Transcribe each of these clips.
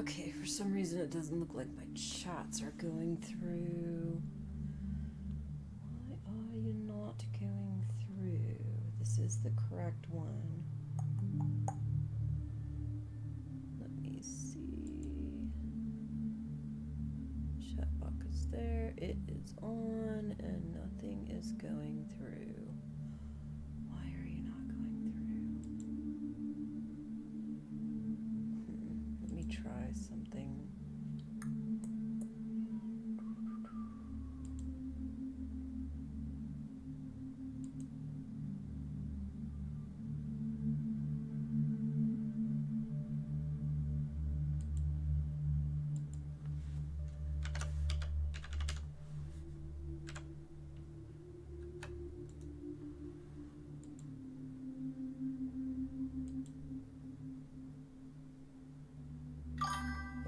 Okay, for some reason it doesn't look like my chats are going through. Why are you not going through? This is the correct one. Let me see. Chat box is there. It is on and nothing is going through. Why are you not going through? Let me try something.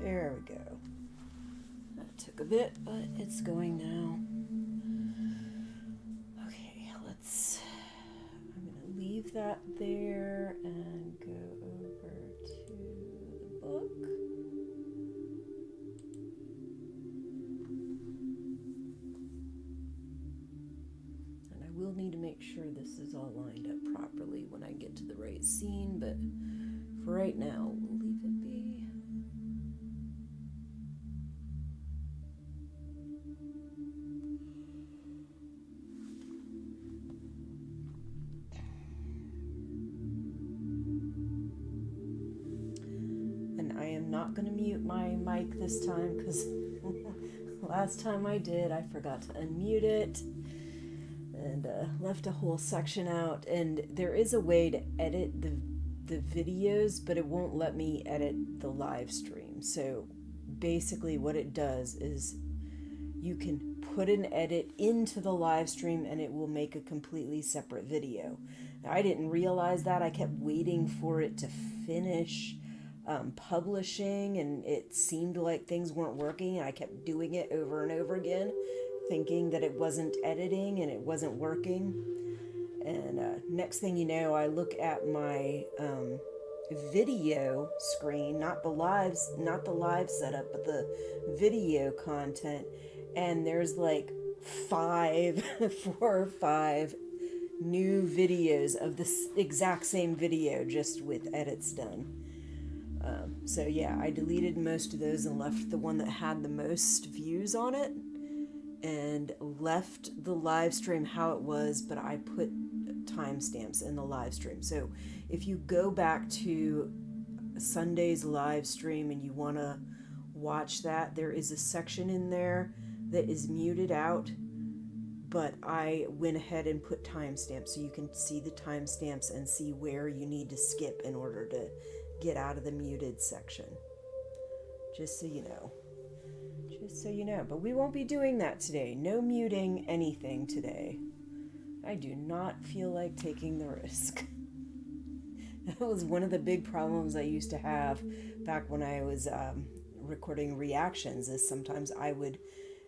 There we go. That took a bit, but it's going now. Okay, I'm going to leave that there and go over to the book. And I will need to make sure this is all lined up properly when I get to the right scene, but for right now, we'll leave it be. Not going to mute my mic this time because last time I did, I forgot to unmute it and left a whole section out. And there is a way to edit the videos, but it won't let me edit the live stream. So basically what it does is you can put an edit into the live stream and it will make a completely separate video. Now, I didn't realize that. I kept waiting for it to finish publishing, and it seemed like things weren't working, and I kept doing it over and over again, thinking that it wasn't editing and it wasn't working. And next thing you know, I look at my video screen, not the live setup, but the video content, and there's like 4 or 5 new videos of this exact same video, just with edits done. So yeah, I deleted most of those and left the one that had the most views on it, and left the live stream how it was, but I put timestamps in the live stream. So if you go back to Sunday's live stream and you want to watch that, there is a section in there that is muted out, but I went ahead and put timestamps so you can see the timestamps and see where you need to skip in order to get out of the muted section. Just so you know. But we won't be doing that today. No muting anything today. I do not feel like taking the risk. That was one of the big problems I used to have back when I was recording reactions, is sometimes I would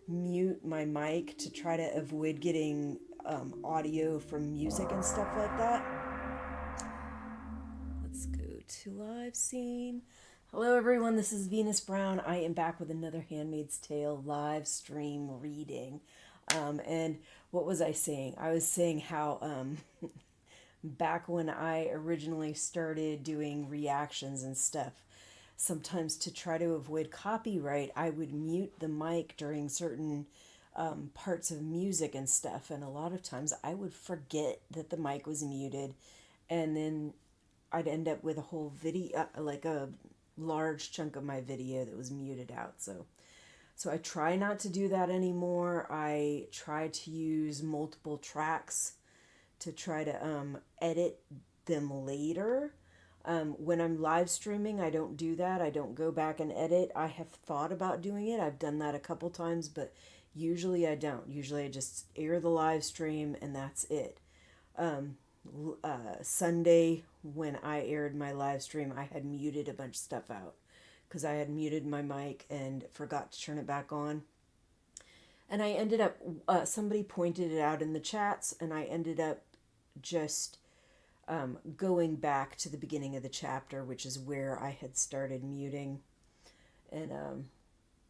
mute my mic to try to avoid getting audio from music and stuff like that. Let's go to live scene. Hello everyone, this is Venus Brown. I am back with another Handmaid's Tale live stream reading. And what was I saying? I was saying how back when I originally started doing reactions and stuff, sometimes to try to avoid copyright, I would mute the mic during certain parts of music and stuff. And a lot of times I would forget that the mic was muted, and then I'd end up with a whole video, like a large chunk of my video that was muted out. So I try not to do that anymore. I try to use multiple tracks to try to edit them later. When I'm live streaming, I don't do that. I don't go back and edit. I have thought about doing it. I've done that a couple times, but usually I don't. Usually I just air the live stream and that's it. Sunday, when I aired my live stream, I had muted a bunch of stuff out because I had muted my mic and forgot to turn it back on. And I ended up, somebody pointed it out in the chats, and I ended up just going back to the beginning of the chapter, which is where I had started muting. And,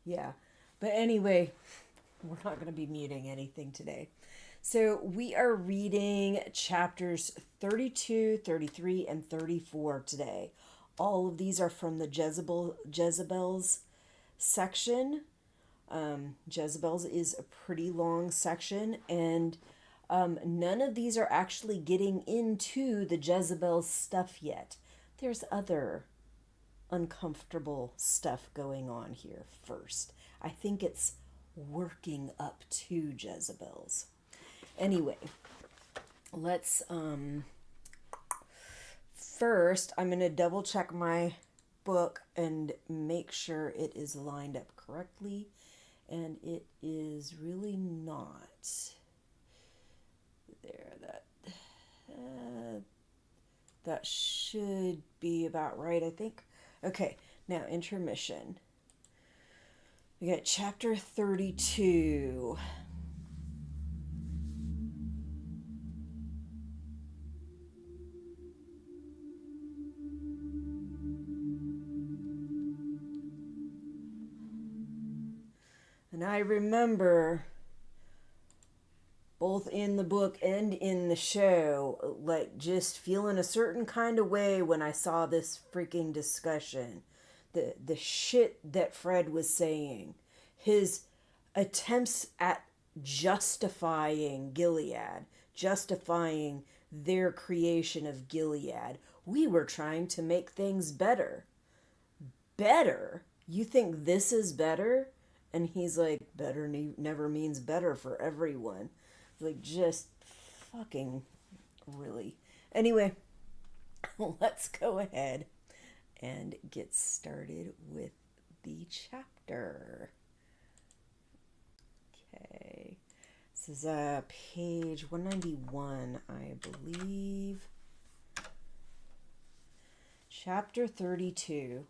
yeah. But anyway, we're not going to be muting anything today. So we are reading chapters 32, 33, and 34 today. All of these are from the Jezebels section. Jezebels is a pretty long section, and none of these are actually getting into the Jezebels stuff yet. There's other uncomfortable stuff going on here first. I think it's working up to Jezebels. Anyway, let's first I'm going to double check my book and make sure it is lined up correctly, and it is really not. There, that should be about right, I think. Okay, now intermission. We got chapter 32. And I remember, both in the book and in the show, like just feeling a certain kind of way when I saw this freaking discussion. The shit that Fred was saying. His attempts at justifying Gilead, justifying their creation of Gilead. We were trying to make things better. Better? You think this is better? And he's like, better never means better for everyone. Like, just fucking really. Anyway, let's go ahead and get started with the chapter. Okay. This is page 191, I believe. Chapter 32.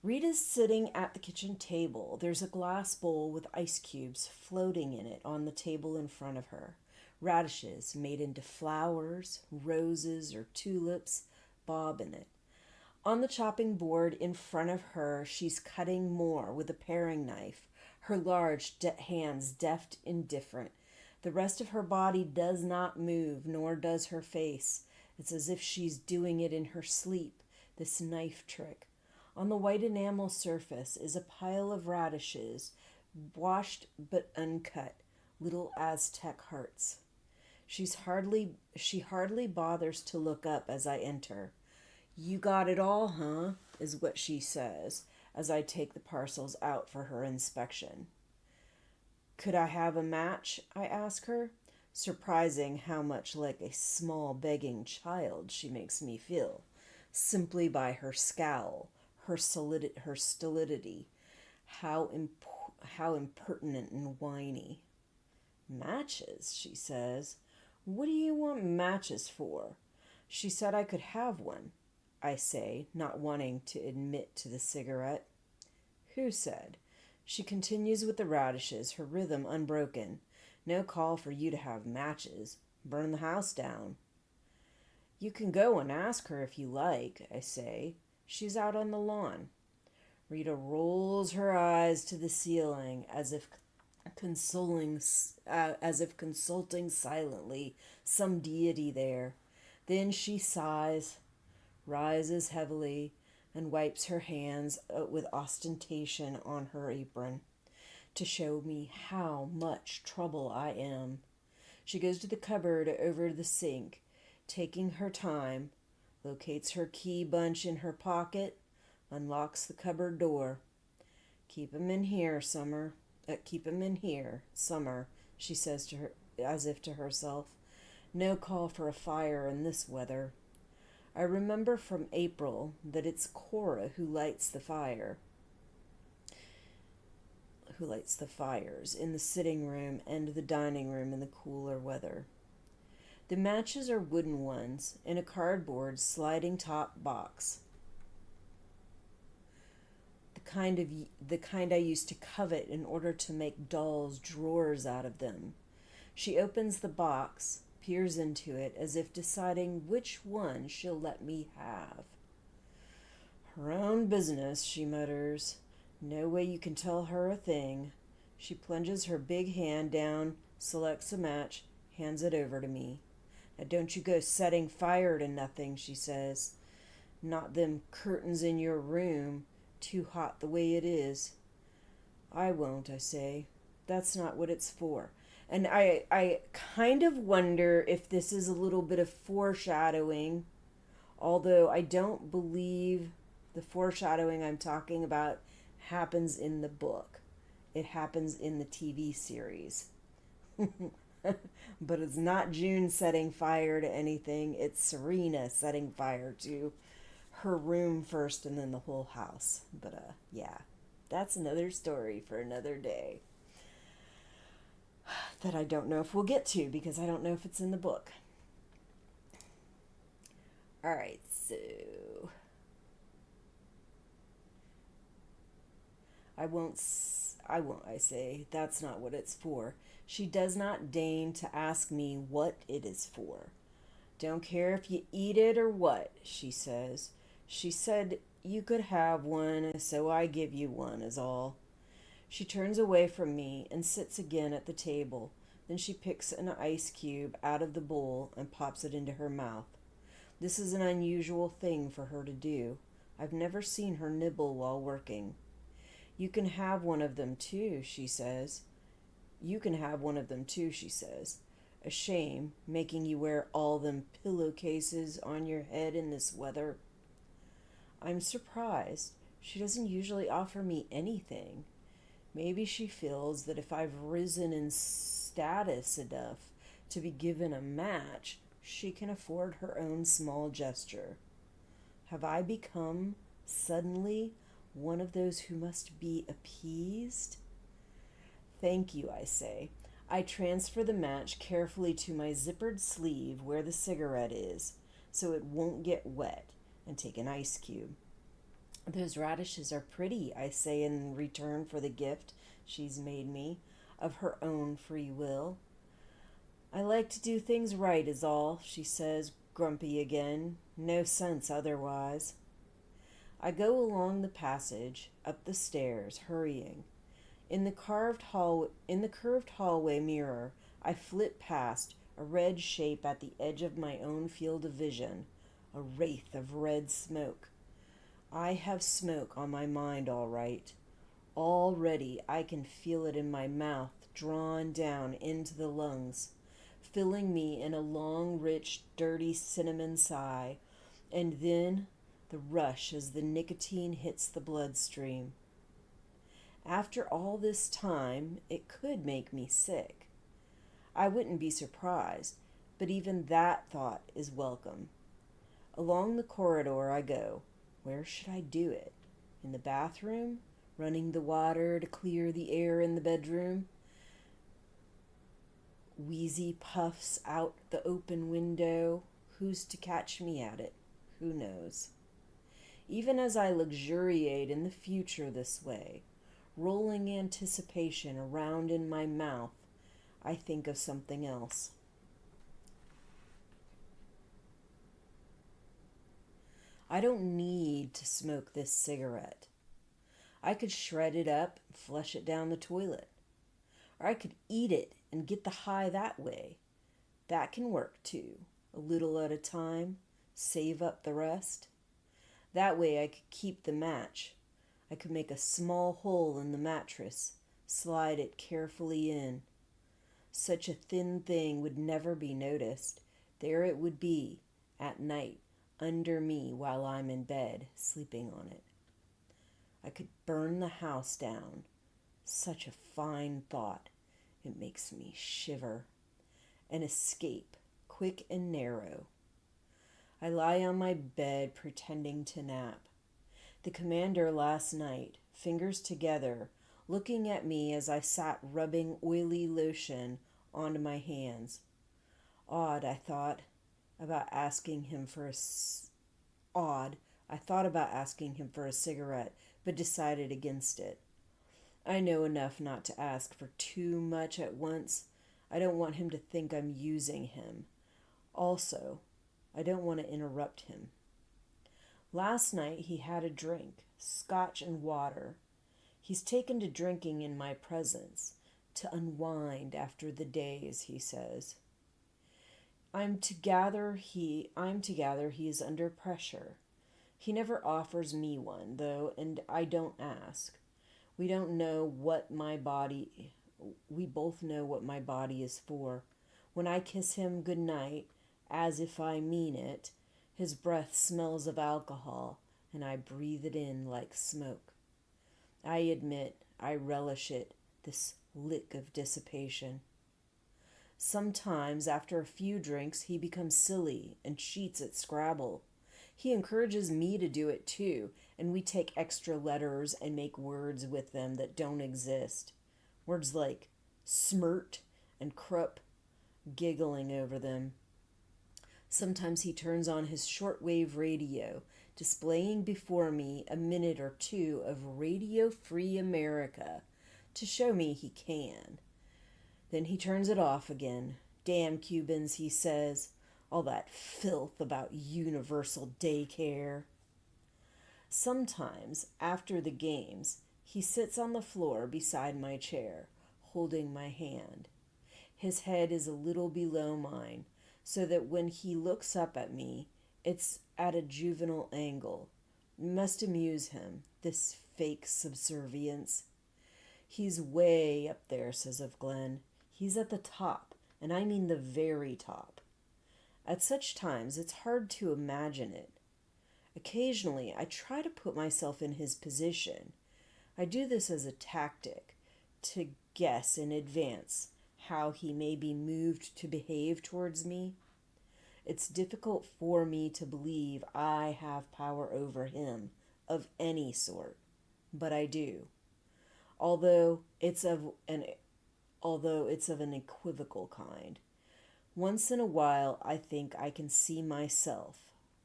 Rita's sitting at the kitchen table. There's a glass bowl with ice cubes floating in it on the table in front of her. Radishes made into flowers, roses, or tulips bob in it. On the chopping board in front of her, she's cutting more with a paring knife, her large hands deft and indifferent. The rest of her body does not move, nor does her face. It's as if she's doing it in her sleep, this knife trick. On the white enamel surface is a pile of radishes, washed but uncut, little Aztec hearts. She hardly bothers to look up as I enter. "You got it all, huh?" is what she says, as I take the parcels out for her inspection. "Could I have a match?" I ask her, surprising how much like a small begging child she makes me feel, simply by her scowl. Her stolidity, how impertinent and whiny. "Matches," she says. "What do you want matches for?" "She said I could have one," I say, not wanting to admit to the cigarette. "Who said?" She continues with the radishes, her rhythm unbroken. "No call for you to have matches. Burn the house down." "You can go and ask her if you like," I say. "She's out on the lawn." Rita rolls her eyes to the ceiling as if consulting silently some deity there. Then she sighs, rises heavily, and wipes her hands with ostentation on her apron to show me how much trouble I am. She goes to the cupboard over the sink, taking her time, locates her key bunch in her pocket, unlocks the cupboard door. Keep 'em in here, Summer," she says to her, as if to herself. "No call for a fire in this weather." I remember from April that it's Cora who lights the fires in the sitting room and the dining room in the cooler weather. The matches are wooden ones in a cardboard sliding top box. The kind I used to covet in order to make dolls' drawers out of them. She opens the box, peers into it as if deciding which one she'll let me have. "Her own business," she mutters. No way you can tell her a thing. She plunges her big hand down, selects a match, hands it over to me. Now don't you go setting fire to nothing, she says. Not them curtains in your room, too hot the way it is. I won't, I say. That's not what it's for. And I kind of wonder if this is a little bit of foreshadowing, although I don't believe the foreshadowing I'm talking about happens in the book. It happens in the TV series. But it's not June setting fire to anything. It's Serena setting fire to her room first and then the whole house. But yeah, that's another story for another day that I don't know if we'll get to because I don't know if it's in the book. All right, so I won't, I say, that's not what it's for. She does not deign to ask me what it is for. Don't care if you eat it or what, she says. She said you could have one, so I give you one, is all. She turns away from me and sits again at the table. Then she picks an ice cube out of the bowl and pops it into her mouth. This is an unusual thing for her to do. I've never seen her nibble while working. You can have one of them too, she says. You can have one of them too, she says. A shame, making you wear all them pillowcases on your head in this weather. I'm surprised. She doesn't usually offer me anything. Maybe she feels that if I've risen in status enough to be given a match, she can afford her own small gesture. Have I become, suddenly, one of those who must be appeased? Thank you, I say. I transfer the match carefully to my zippered sleeve where the cigarette is, so it won't get wet, and take an ice cube. Those radishes are pretty, I say in return for the gift she's made me, of her own free will. I like to do things right is all, she says, grumpy again. No sense otherwise. I go along the passage, up the stairs, hurrying. In the curved hallway mirror, I flit past a red shape at the edge of my own field of vision, a wraith of red smoke. I have smoke on my mind, all right. Already I can feel it in my mouth, drawn down into the lungs, filling me in a long, rich, dirty cinnamon sigh, and then the rush as the nicotine hits the bloodstream. After all this time, it could make me sick. I wouldn't be surprised, but even that thought is welcome. Along the corridor I go. Where should I do it? In the bathroom? Running the water to clear the air in the bedroom? Wheezy puffs out the open window. Who's to catch me at it? Who knows? Even as I luxuriate in the future this way, rolling anticipation around in my mouth, I think of something else. I don't need to smoke this cigarette. I could shred it up and flush it down the toilet. Or I could eat it and get the high that way. That can work too, a little at a time, save up the rest. That way I could keep the match. I could make a small hole in the mattress, slide it carefully in. Such a thin thing would never be noticed. There it would be, at night, under me while I'm in bed, sleeping on it. I could burn the house down. Such a fine thought. It makes me shiver. An escape, quick and narrow. I lie on my bed pretending to nap. The commander last night, fingers together, looking at me as I sat rubbing oily lotion onto my hands. Odd, I thought about asking him for a cigarette, but decided against it. I know enough not to ask for too much at once. I don't want him to think I'm using him. Also, I don't want to interrupt him. Last night he had a drink, scotch and water. He's taken to drinking in my presence, to unwind after the days, he says. I'm to gather he is under pressure. He never offers me one, though, and I don't ask. We don't know what my body we both know what my body is for. When I kiss him good night, as if I mean it, his breath smells of alcohol, and I breathe it in like smoke. I admit I relish it, this lick of dissipation. Sometimes, after a few drinks, he becomes silly and cheats at Scrabble. He encourages me to do it too, and we take extra letters and make words with them that don't exist. Words like smirt and crup, giggling over them. Sometimes he turns on his shortwave radio, displaying before me a minute or two of Radio Free America to show me he can. Then he turns it off again. Damn Cubans, he says. All that filth about universal daycare. Sometimes, after the games, he sits on the floor beside my chair, holding my hand. His head is a little below mine, so that when he looks up at me, it's at a juvenile angle. It must amuse him, this fake subservience. He's way up there, says of Glenn. He's at the top, and I mean the very top. At such times, it's hard to imagine it. Occasionally, I try to put myself in his position. I do this as a tactic, to guess in advance how he may be moved to behave towards me. It's difficult for me to believe I have power over him of any sort, but I do. Although it's of an equivocal kind. Once in a while, I think I can see myself,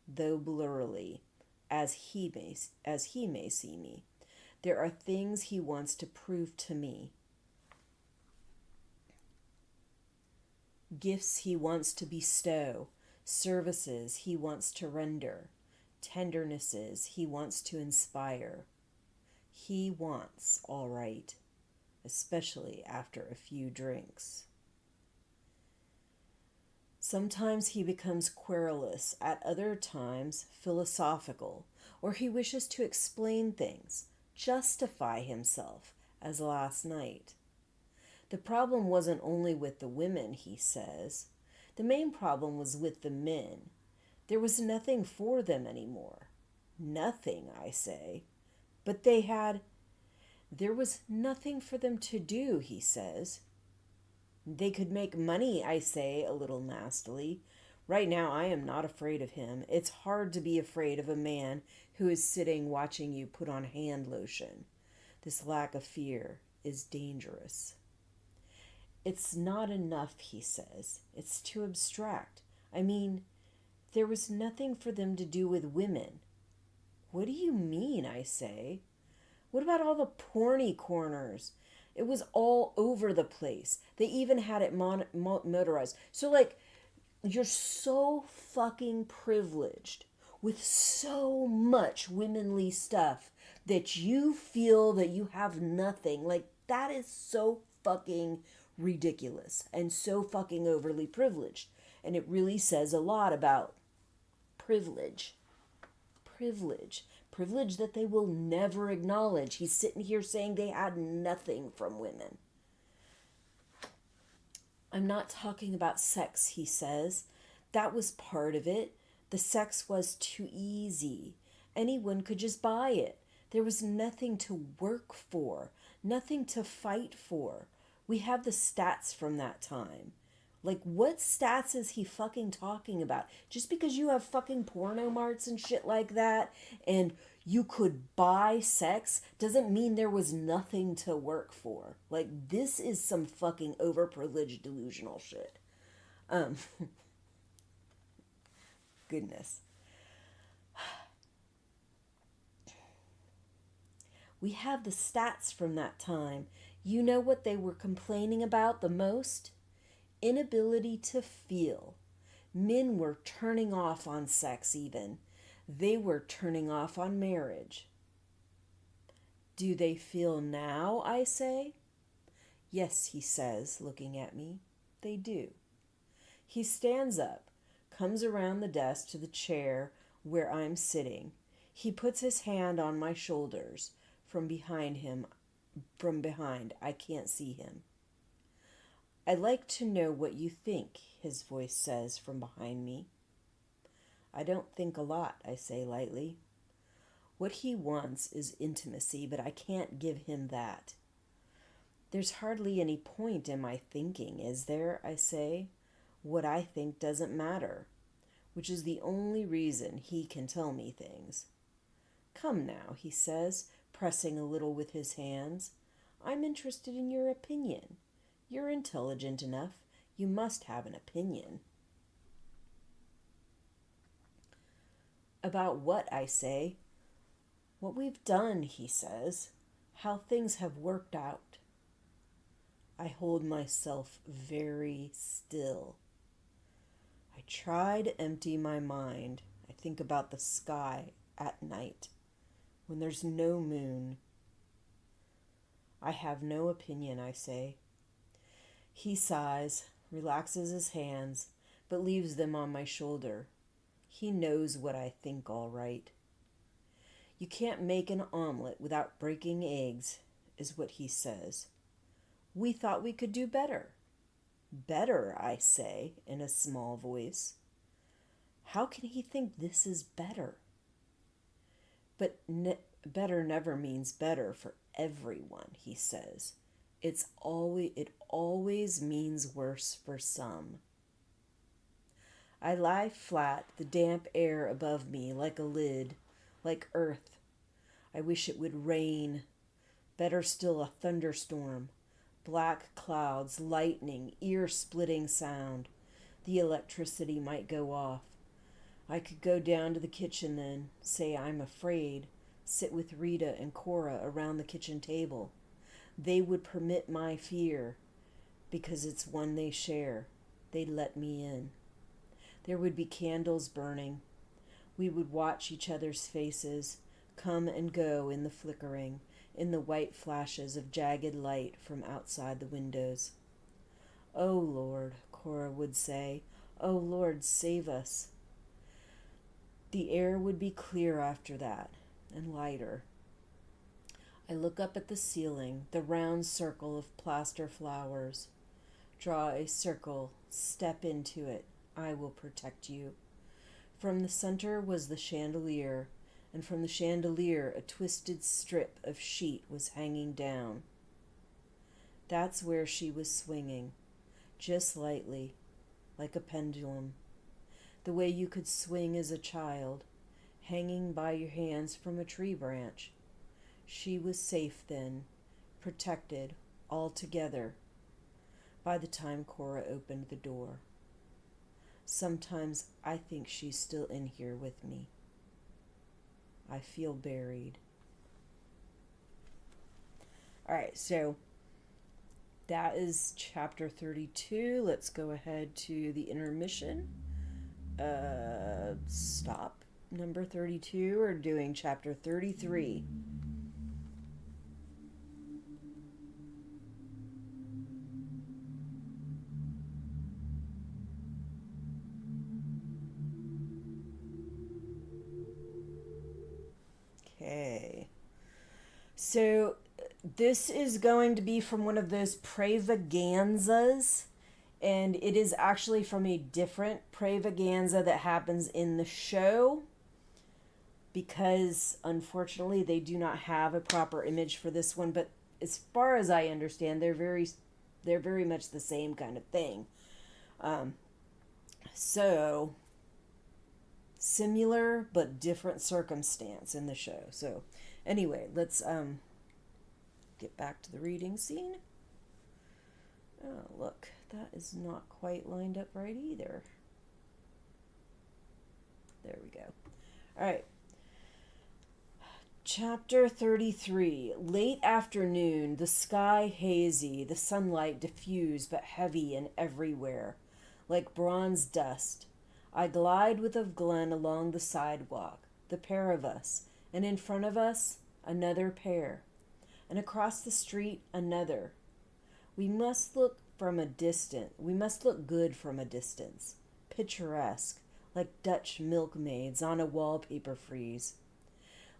though blurrily, as he may see me. There are things he wants to prove to me. Gifts he wants to bestow, services he wants to render, tendernesses he wants to inspire. He wants, all right, especially after a few drinks. Sometimes he becomes querulous, at other times philosophical, or he wishes to explain things, justify himself, as last night. The problem wasn't only with the women, he says. The main problem was with the men. There was nothing for them anymore. Nothing, I say. But there was nothing for them to do, he says. They could make money, I say, a little nastily. Right now I am not afraid of him. It's hard to be afraid of a man who is sitting watching you put on hand lotion. This lack of fear is dangerous. It's not enough, he says. It's too abstract. I mean, there was nothing for them to do with women. What do you mean, I say? What about all the porny corners? It was all over the place. They even had it motorized. So, you're so fucking privileged with so much womanly stuff that you feel that you have nothing. That is so fucking ridiculous and so fucking overly privileged. And it really says a lot about privilege. Privilege that they will never acknowledge. He's sitting here saying they had nothing from women. I'm not talking about sex, he says. That was part of it. The sex was too easy. Anyone could just buy it. There was nothing to work for, nothing to fight for. We have the stats from that time. What stats is he fucking talking about? Just because you have fucking porno marts and shit like that, and you could buy sex, doesn't mean there was nothing to work for. This is some fucking overprivileged delusional shit. Goodness. We have the stats from that time. You know what they were complaining about the most? Inability to feel. Men were turning off on sex even. They were turning off on marriage. Do they feel now, I say? Yes, he says, looking at me. They do. He stands up, comes around the desk to the chair where I'm sitting. He puts his hand on my shoulders. From behind, I can't see him. I'd like to know what you think, his voice says from behind me. I don't think a lot, I say lightly. What he wants is intimacy, but I can't give him that. There's hardly any point in my thinking, is there? I say. What I think doesn't matter, which is the only reason he can tell me things. Come now, he says, pressing a little with his hands. I'm interested in your opinion. You're intelligent enough. You must have an opinion. About what, I say. What we've done, he says. How things have worked out. I hold myself very still. I try to empty my mind. I think about the sky at night, when there's no moon. I have no opinion, I say. He sighs, relaxes his hands, but leaves them on my shoulder. He knows what I think all right. You can't make an omelet without breaking eggs, is what he says. We thought we could do better. Better, I say, in a small voice. How can he think this is better? But better never means better for everyone, he says. It always means worse for some. I lie flat, the damp air above me like a lid, like earth. I wish it would rain. Better still, a thunderstorm. Black clouds, lightning, ear-splitting sound. The electricity might go off. I could go down to the kitchen then, say I'm afraid, sit with Rita and Cora around the kitchen table. They would permit my fear, because it's one they share. They'd let me in. There would be candles burning. We would watch each other's faces, come and go in the flickering, in the white flashes of jagged light from outside the windows. Oh, Lord, Cora would say, oh, Lord, save us. The air would be clear after that, and lighter. I look up at the ceiling, the round circle of plaster flowers. Draw a circle, step into it. I will protect you. From the center was the chandelier, and from the chandelier a twisted strip of sheet was hanging down. That's where she was swinging, just lightly, like a pendulum, the way you could swing as a child, hanging by your hands from a tree branch. She was safe then, protected, altogether, by the time Cora opened the door. Sometimes I think she's still in here with me. I feel buried. All right, so that is chapter 32. Let's go ahead to the intermission. Stop number 32. We're doing chapter 33. Okay. So this is going to be from one of those pravaganzas, and it is actually from a different pravaganza that happens in the show, because unfortunately they do not have a proper image for this one, but as far as I understand, they're very much the same kind of thing. So similar but different circumstance in the show. So anyway, let's get back to the reading scene. Oh, look, that is not quite lined up right either. There we go. All right. Chapter 33. Late afternoon, the sky hazy, the sunlight diffused but heavy and everywhere, like bronze dust. I glide with of Glenn along the sidewalk, the pair of us, and in front of us, another pair. and across the street another. We must look good from a distance, picturesque, like Dutch milkmaids on a wallpaper frieze,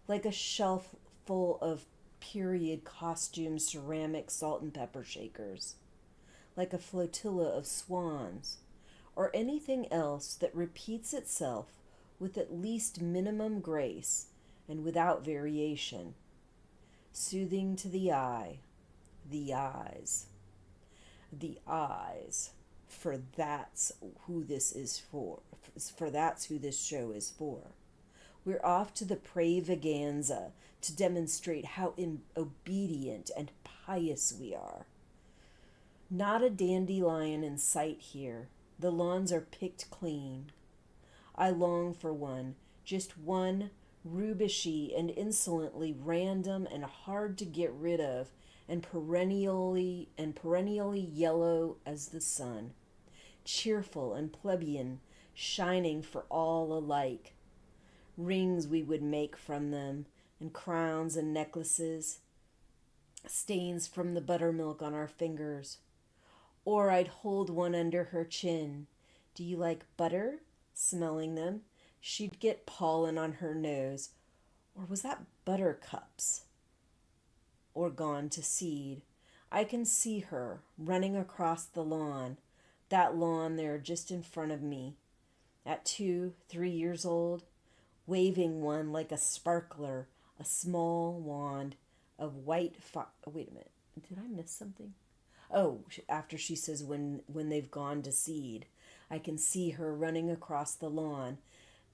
like a shelf full of period costume ceramic salt and pepper shakers, like a flotilla of swans, or anything else that repeats itself with at least minimum grace and without variation, soothing to the eye, the eyes, for that's who this is for that's who this show is for. We're off to the Pravaganza to demonstrate how obedient and pious we are. Not a dandelion in sight here. The lawns are picked clean. I long for one, just one, rubishy and insolently random and hard to get rid of, and perennially yellow as the sun, cheerful and plebeian, shining for all alike. Rings we would make from them, and crowns and necklaces, stains from the buttermilk on our fingers. Or I'd hold one under her chin. Do you like butter? Smelling them. She'd get pollen on her nose. Or was that buttercups? Or gone to seed. I can see her running across the lawn, that lawn there just in front of me, at 2, 3 years old, waving one like a sparkler, a small wand of white wait a minute, did I miss something? Oh, after she says when they've gone to seed, I can see her running across the lawn,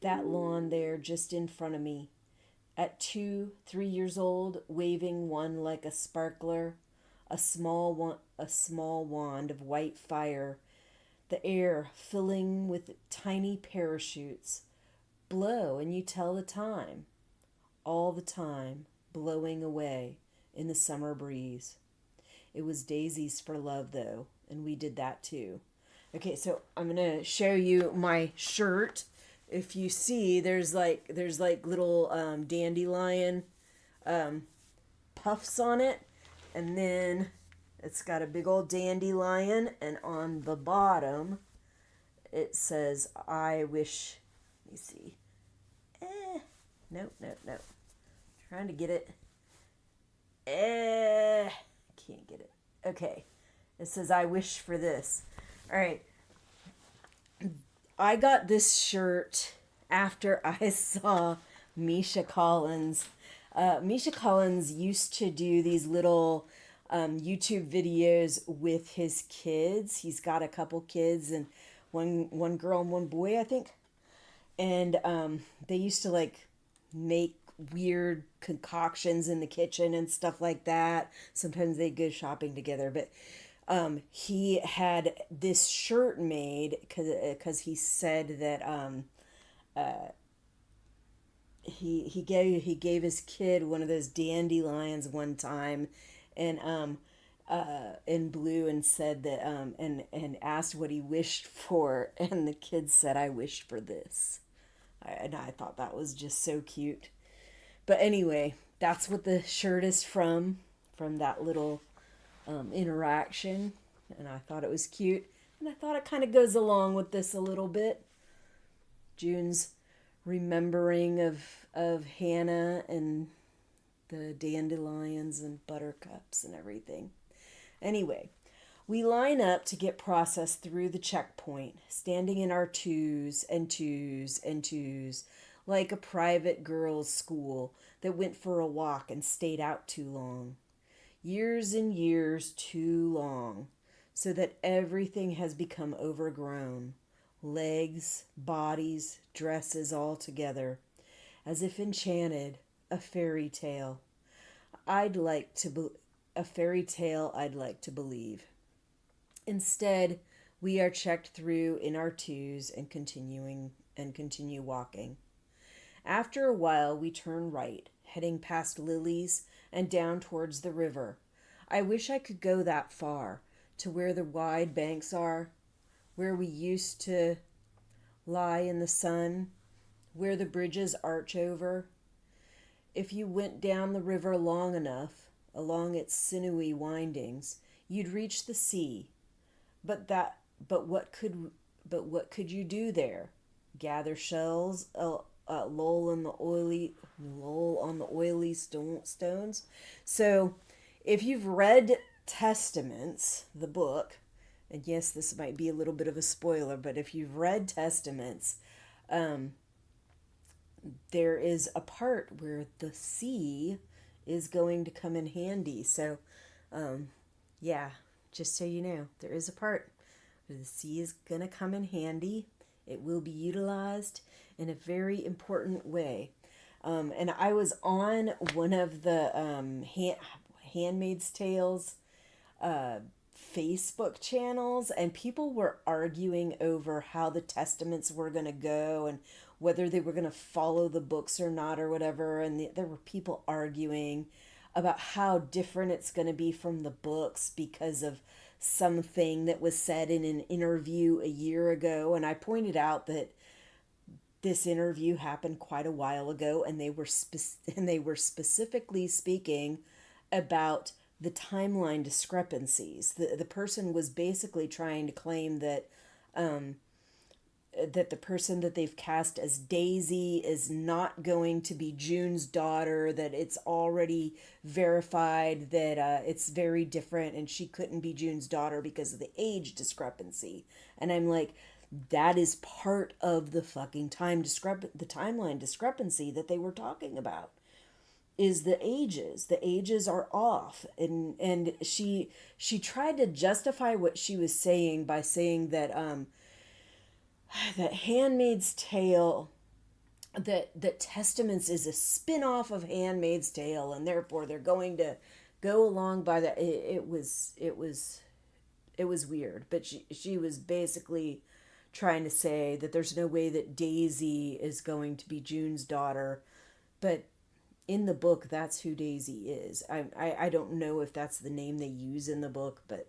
that lawn there just in front of me, at 2, 3 years old, waving one like a sparkler, a small wand of white fire, the air filling with tiny parachutes. Blow and you tell the time. All the time, blowing away in the summer breeze. It was daisies for love, though, and we did that too. Okay, so I'm gonna show you my shirt. If you see, there's like little dandelion puffs on it, and then it's got a big old dandelion, and on the bottom it says, I wish, let me see. Nope. Trying to get it. Can't get it. Okay. It says, I wish for this. All right. I got this shirt after I saw Misha Collins. Misha Collins used to do these little YouTube videos with his kids. He's got a couple kids, and one girl and one boy, I think. And they used to like make weird concoctions in the kitchen and stuff like that. Sometimes they go shopping together, but he had this shirt made because he said that he gave his kid one of those dandelions one time, and in blue, and said that and asked what he wished for, and the kid said, I wish for this. And I thought that was just so cute. But anyway, that's what the shirt is from that little interaction, and I thought it was cute, and I thought it kind of goes along with this a little bit. June's remembering of Hannah and the dandelions and buttercups and everything. Anyway, we line up to get processed through the checkpoint, standing in our twos, like a private girls' school that went for a walk and stayed out too long. Years and years too long, so that everything has become overgrown. Legs, bodies, dresses all together, as if enchanted, a fairy tale. A fairy tale I'd like to believe. Instead, we are checked through in our twos and continue walking. After a while, we turn right, heading past Lily's and down towards the river. I wish I could go that far, to where the wide banks are, where we used to lie in the sun, where the bridges arch over. If you went down the river long enough, along its sinewy windings, you'd reach the sea. But that, but what could you do there? Gather shells, lull on the oily stones. So, if you've read Testaments, the book, and yes, this might be a little bit of a spoiler, but if you've read Testaments, um, there is a part where the sea is going to come in handy. So, yeah, just so you know, there is a part where the sea is going to come in handy. It will be utilized in a very important way. And I was on one of the Handmaid's Tales Facebook channels, and people were arguing over how the testaments were going to go and whether they were going to follow the books or not or whatever. And there were people arguing about how different it's going to be from the books because of something that was said in an interview a year ago. And I pointed out that this interview happened quite a while ago, and they were specifically speaking about the timeline discrepancies. The person was basically trying to claim that that the person that they've cast as Daisy is not going to be June's daughter, that it's already verified that it's very different and she couldn't be June's daughter because of the age discrepancy. And I'm like, that is part of the fucking the timeline discrepancy that they were talking about. Is the ages. The ages are off. And she tried to justify what she was saying by saying that that Handmaid's Tale, that Testaments is a spin-off of Handmaid's Tale, and therefore they're going to go along by that. It was weird, but she was basically trying to say that there's no way that Daisy is going to be June's daughter, but in the book, that's who Daisy is. I don't know if that's the name they use in the book, but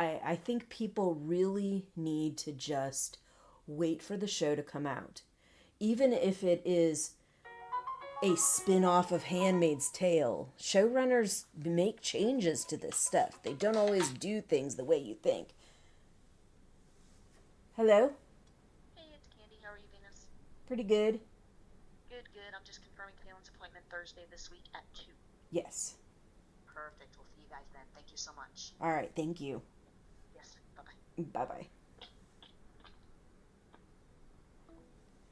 I think people really need to just wait for the show to come out. Even if it is a spin-off of Handmaid's Tale, showrunners make changes to this stuff. They don't always do things the way you think. Hello? Hey, it's Candy. How are you, Venus? Pretty good. Good. I'm just confirming Kaylin's appointment Thursday this week at 2. Yes. Perfect. We'll see you guys then. Thank you so much. All right, thank you. Yes. Bye-bye. Bye-bye.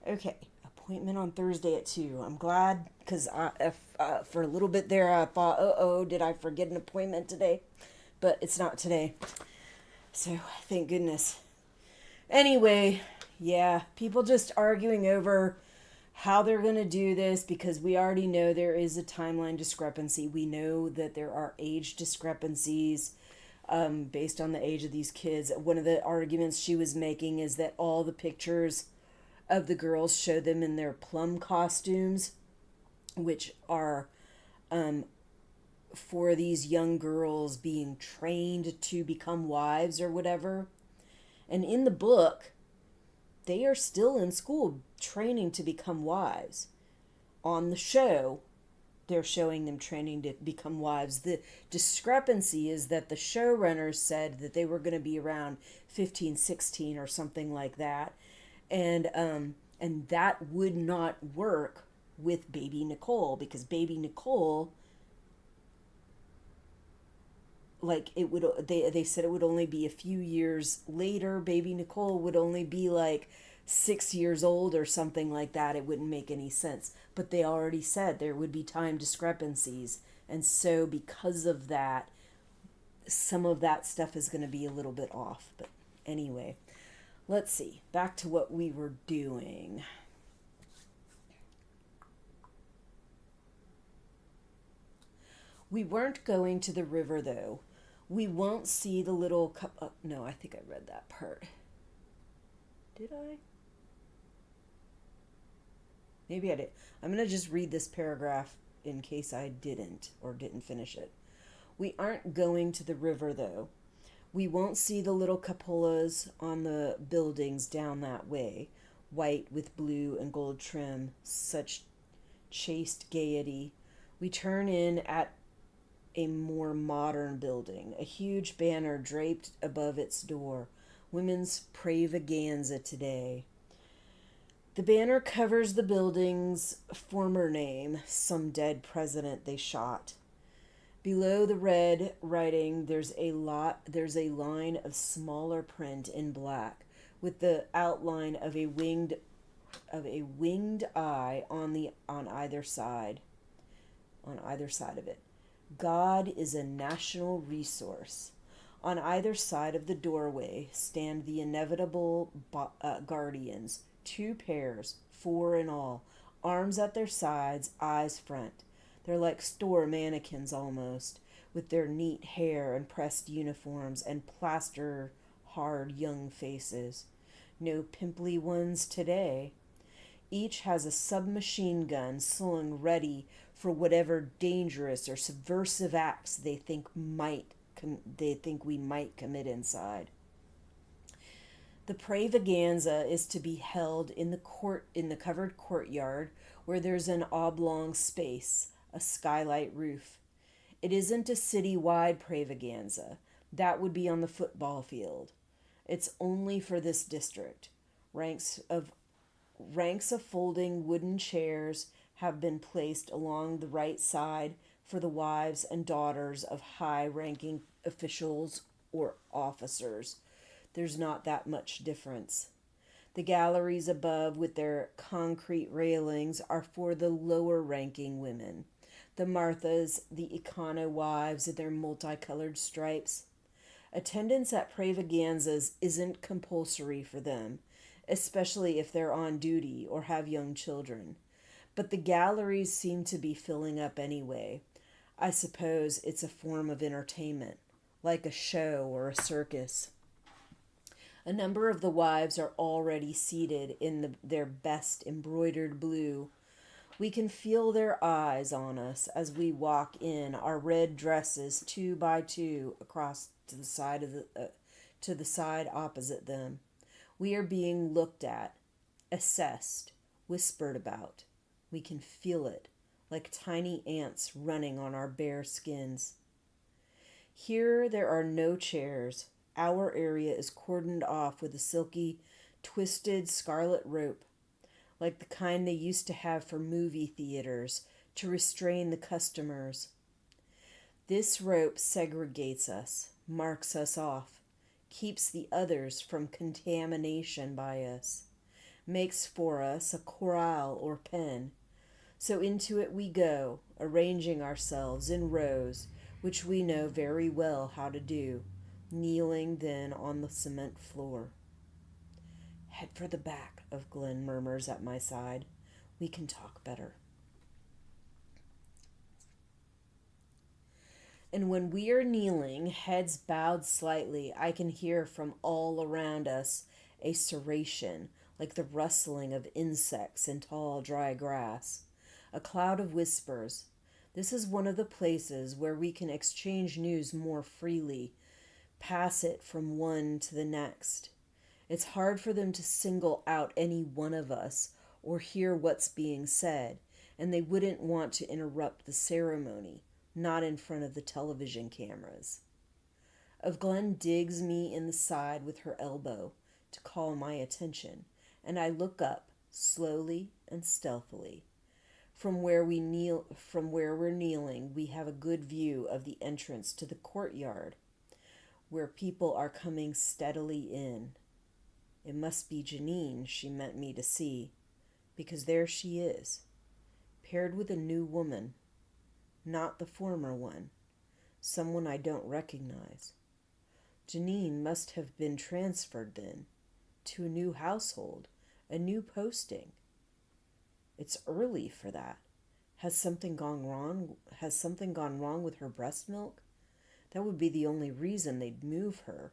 Okay, appointment on Thursday at 2. I'm glad, because for a little bit there I thought, did I forget an appointment today? But it's not today. So, thank goodness. Anyway, yeah, people just arguing over how they're going to do this because we already know there is a timeline discrepancy. We know that there are age discrepancies based on the age of these kids. One of the arguments she was making is that all the pictures of the girls show them in their plum costumes, which are for these young girls being trained to become wives or whatever. And in the book, they are still in school training to become wives. On the show, they're showing them training to become wives. The discrepancy is that the showrunners said that they were going to be around 15, 16 or something like that. And that would not work with baby Nicole, because baby Nicole, like, it would, they said it would only be a few years later. Baby Nicole would only be like 6 years old or something like that. It wouldn't make any sense. But they already said there would be time discrepancies. And so because of that, some of that stuff is going to be a little bit off. But anyway, let's see. Back to what we were doing. We weren't going to the river, though. We won't see the little no, I think I read that part. Did I? Maybe I did. I'm going to just read this paragraph in case I didn't or didn't finish it. We aren't going to the river, though. We won't see the little cupolas on the buildings down that way, white with blue and gold trim, such chaste gaiety. We turn in at a more modern building, a huge banner draped above its door. Women's Pravaganza Today. The banner covers the building's former name, some dead president they shot. Below the red writing, there's a line of smaller print in black with the outline of a winged eye on either side of it. God is a national resource. On either side of the doorway stand the inevitable guardians, 2 pairs, 4 in all, arms at their sides, eyes front. They're like store mannequins almost, with their neat hair and pressed uniforms and plaster-hard young faces. No pimply ones today. Each has a submachine gun slung ready for whatever dangerous or subversive acts they think we might commit inside. The Pravaganza is to be held in the covered courtyard where there's an oblong space, a skylight roof. It isn't a city-wide Pravaganza. That would be on the football field. It's only for this district. Ranks of folding wooden chairs have been placed along the right side for the wives and daughters of high-ranking officials or officers. There's not that much difference. The galleries above with their concrete railings are for the lower-ranking women. The Marthas, the Econo wives in their multicolored stripes. Attendance at Pravaganzas isn't compulsory for them, especially if they're on duty or have young children. But the galleries seem to be filling up anyway. I suppose it's a form of entertainment, like a show or a circus. A number of the wives are already seated in their best embroidered blue. We can feel their eyes on us as we walk in our red dresses 2 by 2 across to the side opposite them. We are being looked at, assessed, whispered about. We can feel it, like tiny ants running on our bare skins. Here there are no chairs. Our area is cordoned off with a silky, twisted scarlet rope, like the kind they used to have for movie theaters to restrain the customers. This rope segregates us, marks us off, keeps the others from contamination by us, makes for us a corral or pen. So into it we go, arranging ourselves in rows, which we know very well how to do, kneeling then on the cement floor. Head for the back, of Glenn murmurs at my side. We can talk better. And when we are kneeling, heads bowed slightly, I can hear from all around us a serration, like the rustling of insects in tall, dry grass. A cloud of whispers. This is one of the places where we can exchange news more freely, pass it from one to the next. It's hard for them to single out any one of us or hear what's being said, and they wouldn't want to interrupt the ceremony, not in front of the television cameras. Glenn digs me in the side with her elbow to call my attention, and I look up, slowly and stealthily. From where we're kneeling, we have a good view of the entrance to the courtyard, where people are coming steadily in. It must be Janine she meant me to see, because there she is, paired with a new woman, not the former one, someone I don't recognize. Janine must have been transferred then, to a new household, a new posting. It's early for that. Has something gone wrong with her breast milk? That would be the only reason they'd move her,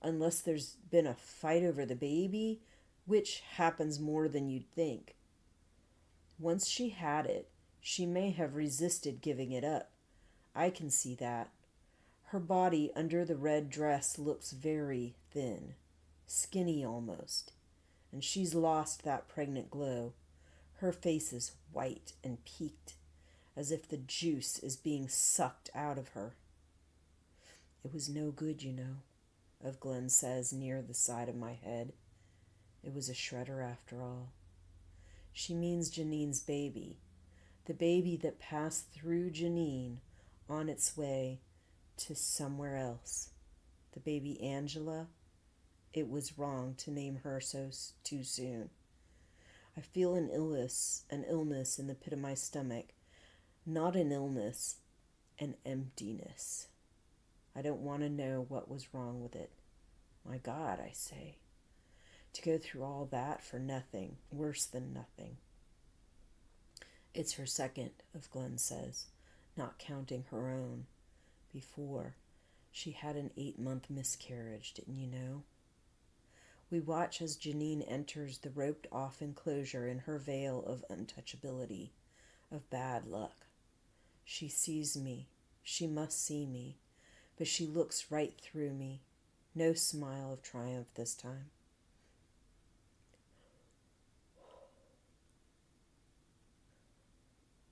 unless there's been a fight over the baby, which happens more than you'd think. Once she had it, she may have resisted giving it up. I can see that. Her body under the red dress looks very thin, skinny almost, and she's lost that pregnant glow. Her face is white and peaked, as if the juice is being sucked out of her. It was no good, you know, Of Glenn says near the side of my head. It was a shredder after all. She means Janine's baby, the baby that passed through Janine on its way to somewhere else. The baby Angela. It was wrong to name her so too soon. I feel an illness in the pit of my stomach. Not an illness, an emptiness. I don't want to know what was wrong with it. My God, I say. To go through all that for nothing, worse than nothing. It's her second, Of Glenn says, not counting her own. Before, she had an 8-month miscarriage, didn't you know? We watch as Janine enters the roped-off enclosure in her veil of untouchability, of bad luck. She sees me. She must see me. But she looks right through me. No smile of triumph this time.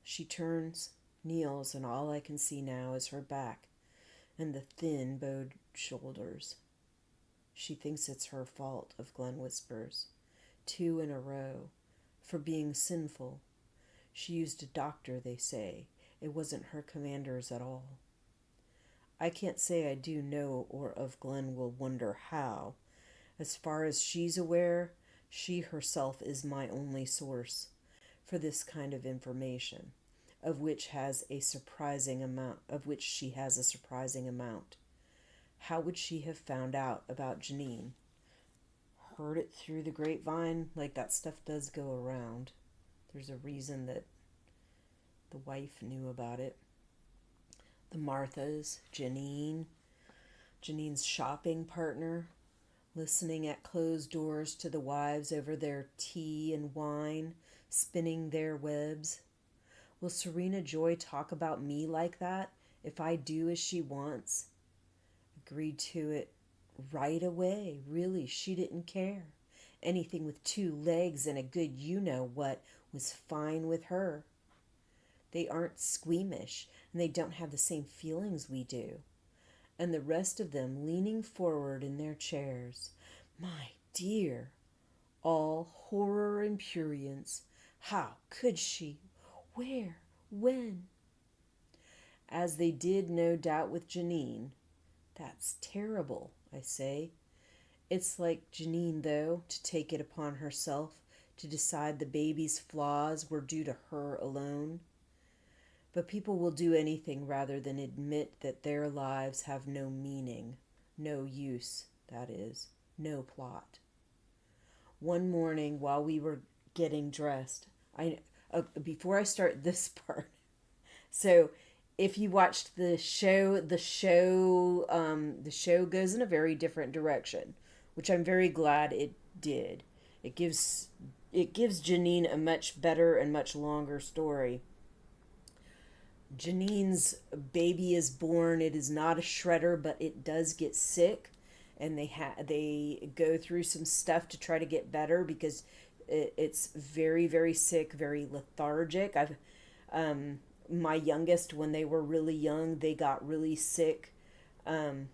She turns, kneels, and all I can see now is her back and the thin, bowed shoulders. She thinks it's her fault, Of Glenn whispers. 2 in a row. For being sinful. She used a doctor, they say. It wasn't her commanders at all. I can't say I do know, or Of Glenn will wonder how. As far as she's aware, she herself is my only source for this kind of information, of which she has a surprising amount. How would she have found out about Janine? Heard it through the grapevine, like that stuff does go around. There's a reason that the wife knew about it. The Marthas, Janine's shopping partner, listening at closed doors to the wives over their tea and wine, spinning their webs. Will Serena Joy talk about me like that if I do as she wants? Agreed to it right away. Really, she didn't care. Anything with 2 legs and a good you-know-what was fine with her. They aren't squeamish, and they don't have the same feelings we do. And the rest of them leaning forward in their chairs. My dear, all horror and prurience. How could she? Where? When? As they did, no doubt, with Janine. That's terrible, I say. It's like Janine, though, to take it upon herself to decide the baby's flaws were due to her alone. But people will do anything rather than admit that their lives have no meaning, no use, that is, no plot. One morning while we were getting dressed, before I start this part, so if you watched the show goes in a very different direction, which I'm very glad it did. It gives Janine a much better and much longer story. Janine's baby is born. It is not a shredder, but it does get sick, and they go through some stuff to try to get better because it's very, very sick, very lethargic. My youngest, when they were really young, they got really sick from,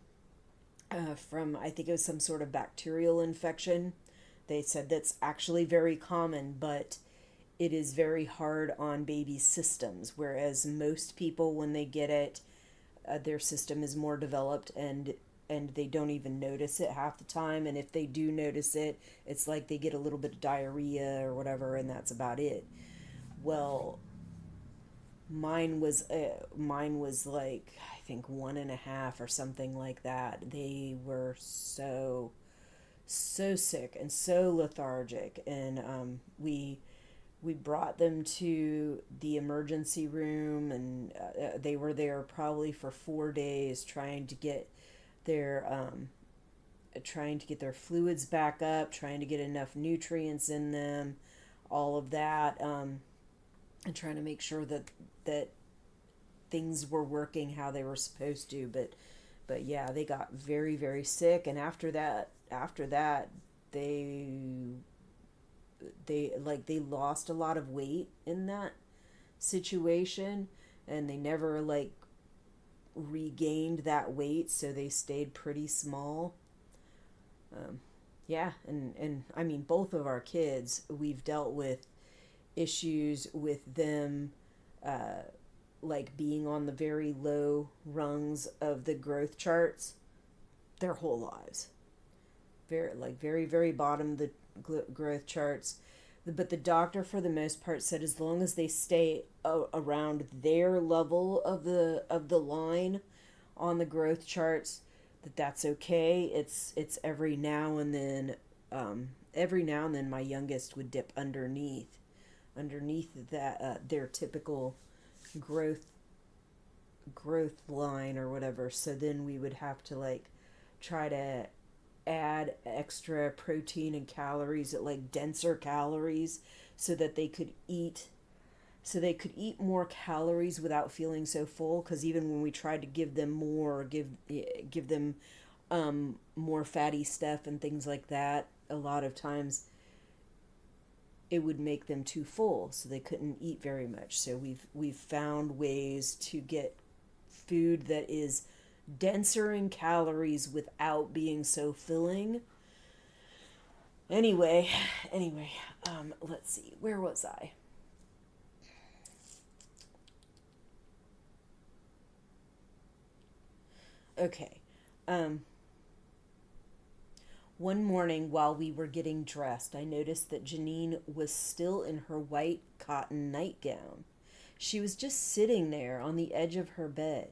I think it was some sort of bacterial infection. They said that's actually very common, but it is very hard on babies' systems, whereas most people, when they get it, their system is more developed and they don't even notice it half the time. And if they do notice it, it's like they get a little bit of diarrhea or whatever, and that's about it. Well, mine was like, I think 1.5 or something like that. They were so sick and so lethargic, and we brought them to the emergency room, and they were there probably for 4 days trying to get their fluids back up, trying to get enough nutrients in them, all of that, and trying to make sure that things were working how they were supposed to. But yeah, they got very, very sick, and after that they lost a lot of weight in that situation, and they never like regained that weight, so they stayed pretty small. Yeah, and I mean, both of our kids, we've dealt with issues with them, like being on the very low rungs of the growth charts their whole lives. Very, very bottom of the growth charts. But the doctor, for the most part, said as long as they stay around their level of the line on the growth charts, that's okay. It's every now and then, my youngest would dip underneath that their typical growth line or whatever. So then we would have to like try to add extra protein and calories, at like denser calories, so that they could eat more calories without feeling so full. Because even when we tried to give them give them more fatty stuff and things like that, a lot of times it would make them too full, so they couldn't eat very much. So we've found ways to get food that is denser in calories without being so filling. Anyway, let's see, where was I? Okay. One morning while we were getting dressed, I noticed that Janine was still in her white cotton nightgown. She was just sitting there on the edge of her bed.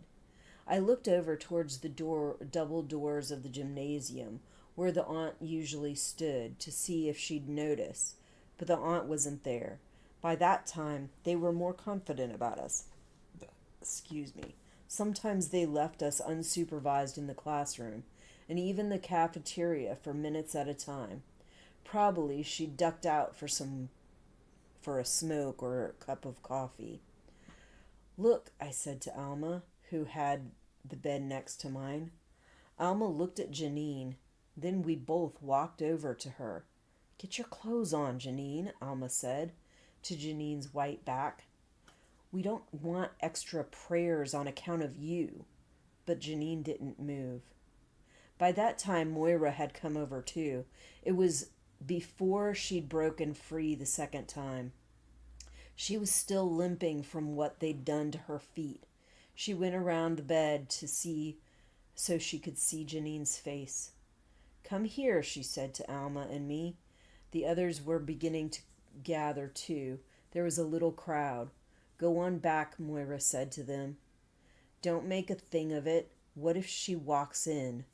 I looked over towards the double doors of the gymnasium, where the aunt usually stood, to see if she'd notice, but the aunt wasn't there. By that time, they were more confident about us. Excuse me. Sometimes they left us unsupervised in the classroom, and even the cafeteria for minutes at a time. Probably she ducked out for a smoke or a cup of coffee. Look, I said to Alma, who had the bed next to mine. Alma looked at Janine. Then we both walked over to her. Get your clothes on, Janine, Alma said to Janine's white back. We don't want extra prayers on account of you. But Janine didn't move. By that time, Moira had come over too. It was before she'd broken free the second time. She was still limping from what they'd done to her feet. She went around the bed so she could see Janine's face. Come here, she said to Alma and me. The others were beginning to gather too. There was a little crowd. Go on back, Moira said to them. Don't make a thing of it. What if she walks in?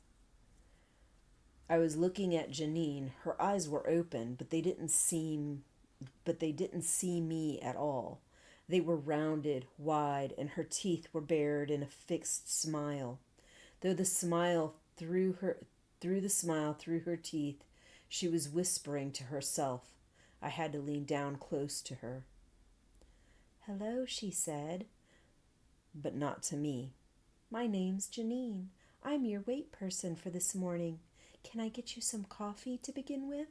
I was looking at Janine. Her eyes were open, but they didn't see me at all. They were rounded, wide, and her teeth were bared in a fixed smile. Through the smile through her teeth, she was whispering to herself. I had to lean down close to her. Hello, she said, but not to me. My name's Janine. I'm your wait person for this morning. Can I get you some coffee to begin with?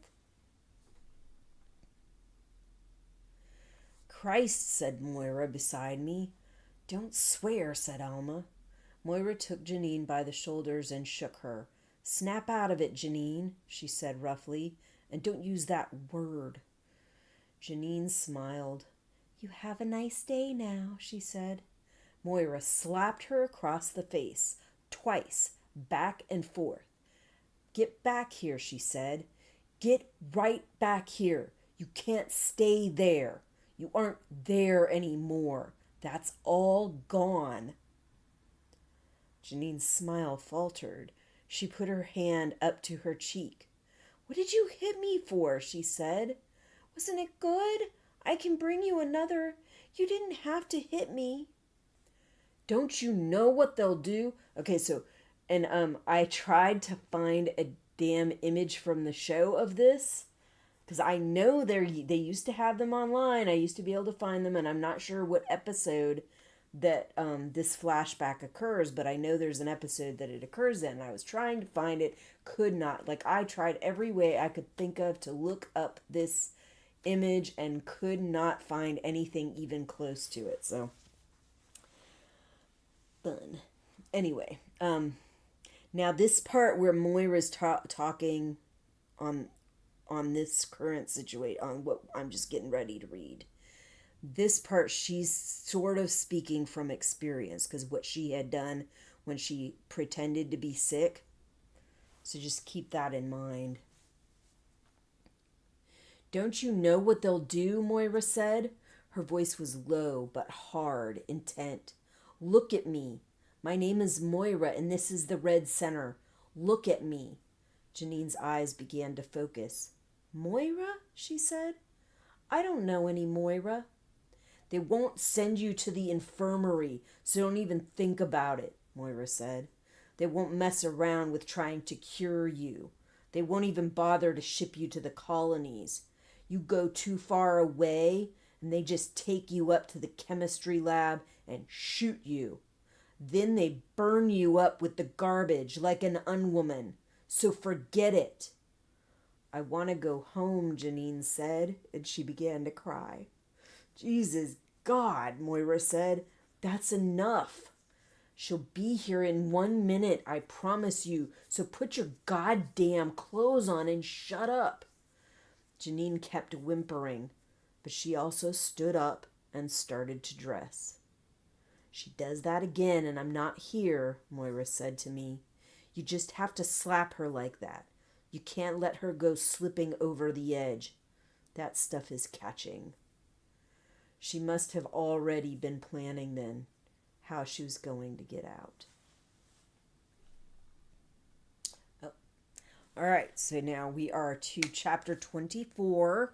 Christ, said Moira beside me. Don't swear, said Alma. Moira took Janine by the shoulders and shook her. Snap out of it, Janine, she said roughly, and don't use that word. Janine smiled. You have a nice day now, she said. Moira slapped her across the face, twice, back and forth. Get back here, she said. Get right back here. You can't stay there. You aren't there anymore. That's all gone. Janine's smile faltered. She put her hand up to her cheek. What did you hit me for? She said. Wasn't it good? I can bring you another. You didn't have to hit me. Don't you know what they'll do? Okay, so, and I tried to find a damn image from the show of this, because I know they used to have them online. I used to be able to find them, and I'm not sure what episode that this flashback occurs, but I know there's an episode that it occurs in. I was trying to find it, could not. Like, I tried every way I could think of to look up this image and could not find anything even close to it. So Fun. Anyway, now this part where Moira's talking on this current situation, on what I'm just getting ready to read. This part, she's sort of speaking from experience, because what she had done when she pretended to be sick. So just keep that in mind. Don't you know what they'll do? Moira said. Her voice was low but hard, intent. Look at me. My name is Moira, and this is the Red Center. Look at me. Janine's eyes began to focus. Moira? She said. I don't know any Moira. They won't send you to the infirmary, so don't even think about it, Moira said. They won't mess around with trying to cure you. They won't even bother to ship you to the colonies. You go too far away, and they just take you up to the chemistry lab and shoot you. Then they burn you up with the garbage like an unwoman. So forget it. I want to go home, Janine said, and she began to cry. Jesus God, Moira said. That's enough. She'll be here in 1 minute, I promise you. So put your goddamn clothes on and shut up. Janine kept whimpering, but she also stood up and started to dress. She does that again and I'm not here, Moira said to me. You just have to slap her like that. You can't let her go slipping over the edge. That stuff is catching. She must have already been planning then how she was going to get out. Oh. All right, so now we are to chapter 24.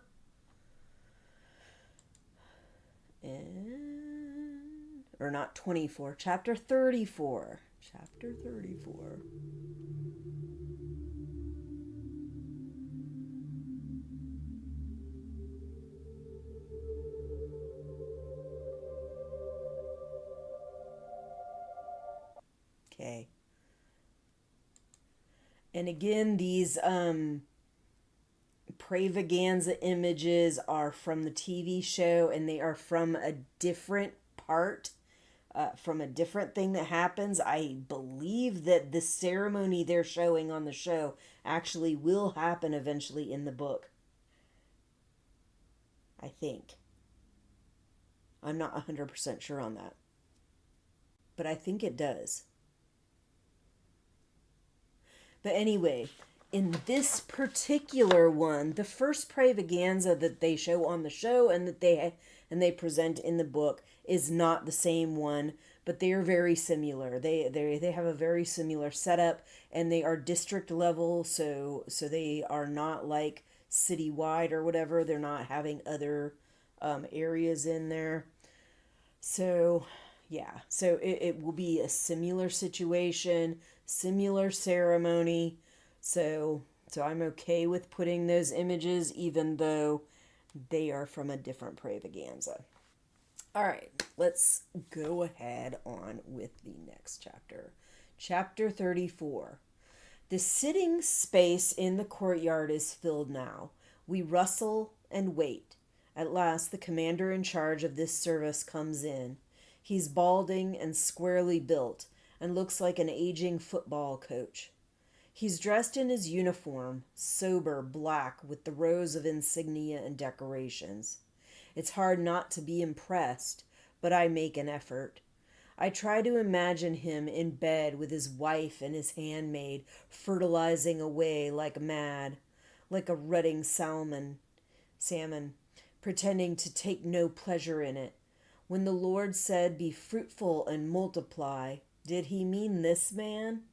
Or not 24, chapter 34. Chapter 34. Okay. And again, these Pravaganza images are from the TV show, and they are from a different part, from a different thing that happens. I believe that the ceremony they're showing on the show actually will happen eventually in the book. I think. I'm not 100% sure on that. But I think it does. But anyway, in this particular one, the first Pravaganza that they show on the show and that they present in the book is not the same one, but they are very similar. They have a very similar setup, and they are district level, so they are not like citywide or whatever. They're not having other areas in there. So yeah, so it will be a similar situation, similar ceremony. So I'm okay with putting those images, even though they are from a different Pravaganza. All right, let's go ahead on with the next chapter. Chapter 34. The sitting space in the courtyard is filled now. We rustle and wait. At last, the commander in charge of this service comes in. He's balding and squarely built and looks like an aging football coach. He's dressed in his uniform, sober black with the rows of insignia and decorations. It's hard not to be impressed, but I make an effort. I try to imagine him in bed with his wife and his handmaid, fertilizing away like mad, like a rutting salmon, pretending to take no pleasure in it. When the Lord said, "Be fruitful and multiply," did he mean this man?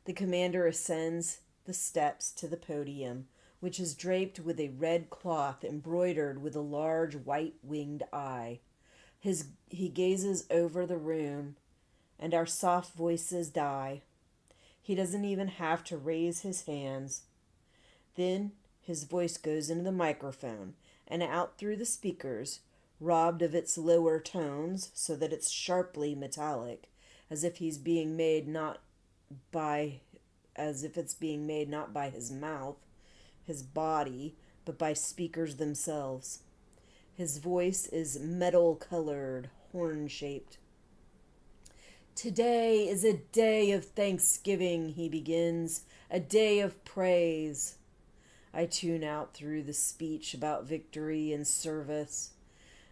The commander ascends the steps to the podium, which is draped with a red cloth embroidered with a large white-winged eye. He gazes over the room, and our soft voices die. He doesn't even have to raise his hands. Then his voice goes into the microphone and out through the speakers, robbed of its lower tones so that it's sharply metallic, as if it's being made not by his mouth, his body, but by speakers themselves. His voice is metal-colored, horn-shaped. Today is a day of thanksgiving, he begins, a day of praise. I tune out through the speech about victory and service.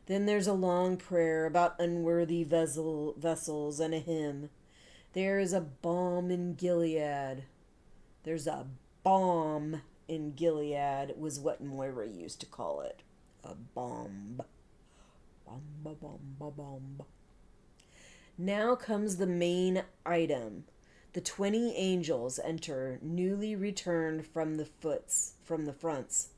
Then there's a long prayer about unworthy vessels and a hymn. There is a balm in Gilead. There's a bomb in Gilead, was what Moira used to call it. A bomb. Bomb, bomb, bomb. Now comes the main item. The 20 angels enter, newly returned from the fronts,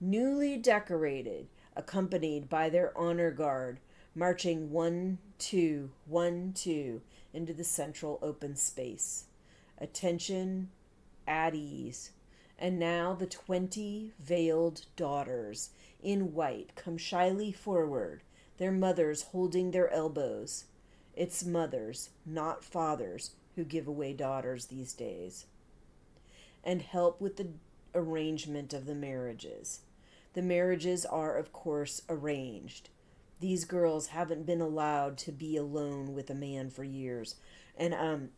newly decorated, accompanied by their honor guard, marching 1, 2, 1, 2 into the central open space. Attention, at ease. And now the 20 veiled daughters in white come shyly forward, their mothers holding their elbows. It's mothers, not fathers, who give away daughters these days, and help with the arrangement of the marriages. The marriages are, of course, arranged. These girls haven't been allowed to be alone with a man for years. And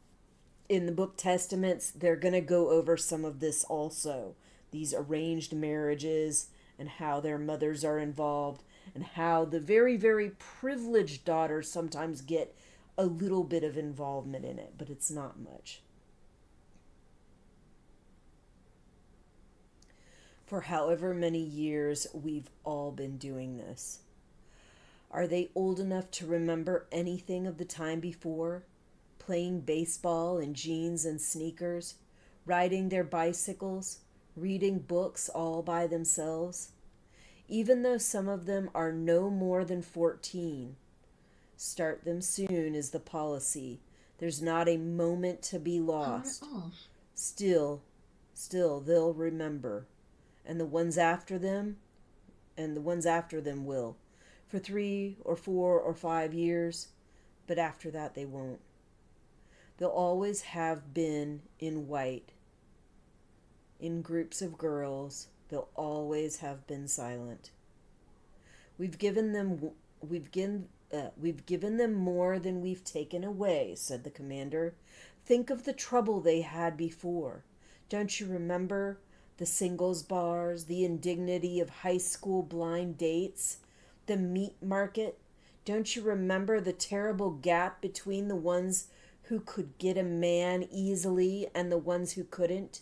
in the book Testaments, they're going to go over some of this also. These arranged marriages and how their mothers are involved and how the very, very privileged daughters sometimes get a little bit of involvement in it, but it's not much. For however many years we've all been doing this. Are they old enough to remember anything of the time before? Playing baseball in jeans and sneakers, riding their bicycles, reading books all by themselves? Even though some of them are no more than 14. Start them soon is the policy. There's not a moment to be lost. Still, they'll remember. And the ones after them will. For 3 or 4 or 5 years, but after that they won't. They'll always have been in white. In groups of girls, they'll always have been silent. We've given them more than we've taken away, said the commander. Think of the trouble they had before. Don't you remember the singles bars, the indignity of high school blind dates, the meat market? Don't you remember the terrible gap between the ones who could get a man easily and the ones who couldn't?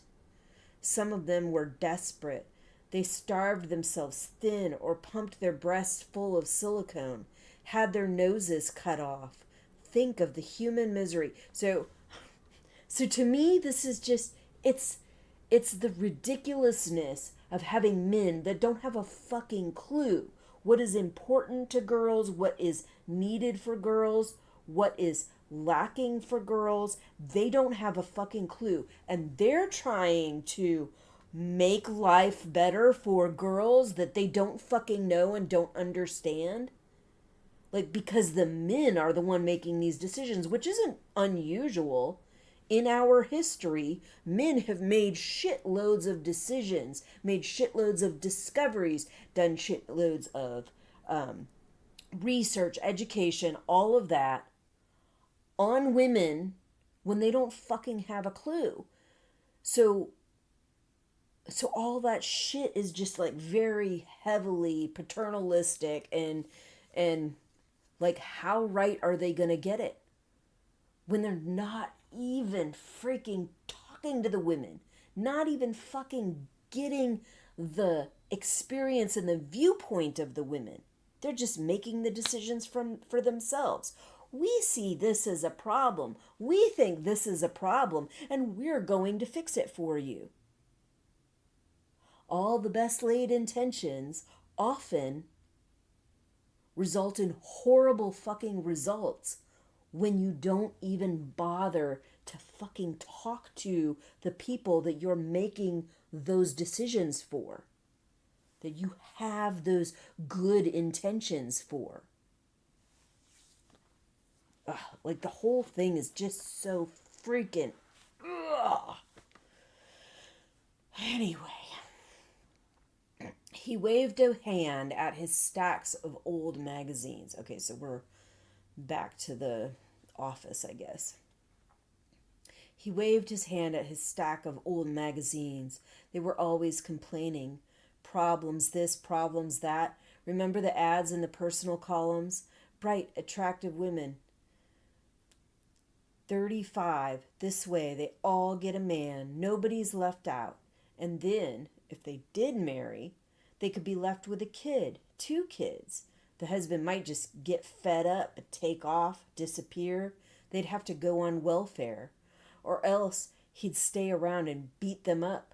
Some of them were desperate. They starved themselves thin or pumped their breasts full of silicone, had their noses cut off. Think of the human misery. So to me, this is just, it's the ridiculousness of having men that don't have a fucking clue what is important to girls, what is needed for girls, what is lacking for girls. They don't have a fucking clue. And they're trying to make life better for girls that they don't fucking know and don't understand. Like, because the men are the one making these decisions, which isn't unusual. In our history, men have made shitloads of decisions, made shitloads of discoveries, done shitloads of research, education, all of that on women when they don't fucking have a clue. So all that shit is just like very heavily paternalistic and like, how right are they gonna get it when they're not even freaking talking to the women, not even fucking getting the experience and the viewpoint of the women? They're just making the decisions for themselves. We see this as a problem. We think this is a problem, and we're going to fix it for you. All the best laid intentions often result in horrible fucking results when you don't even bother to fucking talk to the people that you're making those decisions for, that you have those good intentions for. Like, the whole thing is just so freaking... Ugh. Anyway, he waved a hand at his stacks of old magazines. Okay, so we're back to the office, I guess. He waved his hand at his stack of old magazines. They were always complaining. Problems this, problems that. Remember the ads in the personal columns? Bright, attractive women. 35, this way, they all get a man. Nobody's left out. And then, if they did marry, they could be left with a kid, 2 kids. The husband might just get fed up, take off, disappear. They'd have to go on welfare. Or else he'd stay around and beat them up.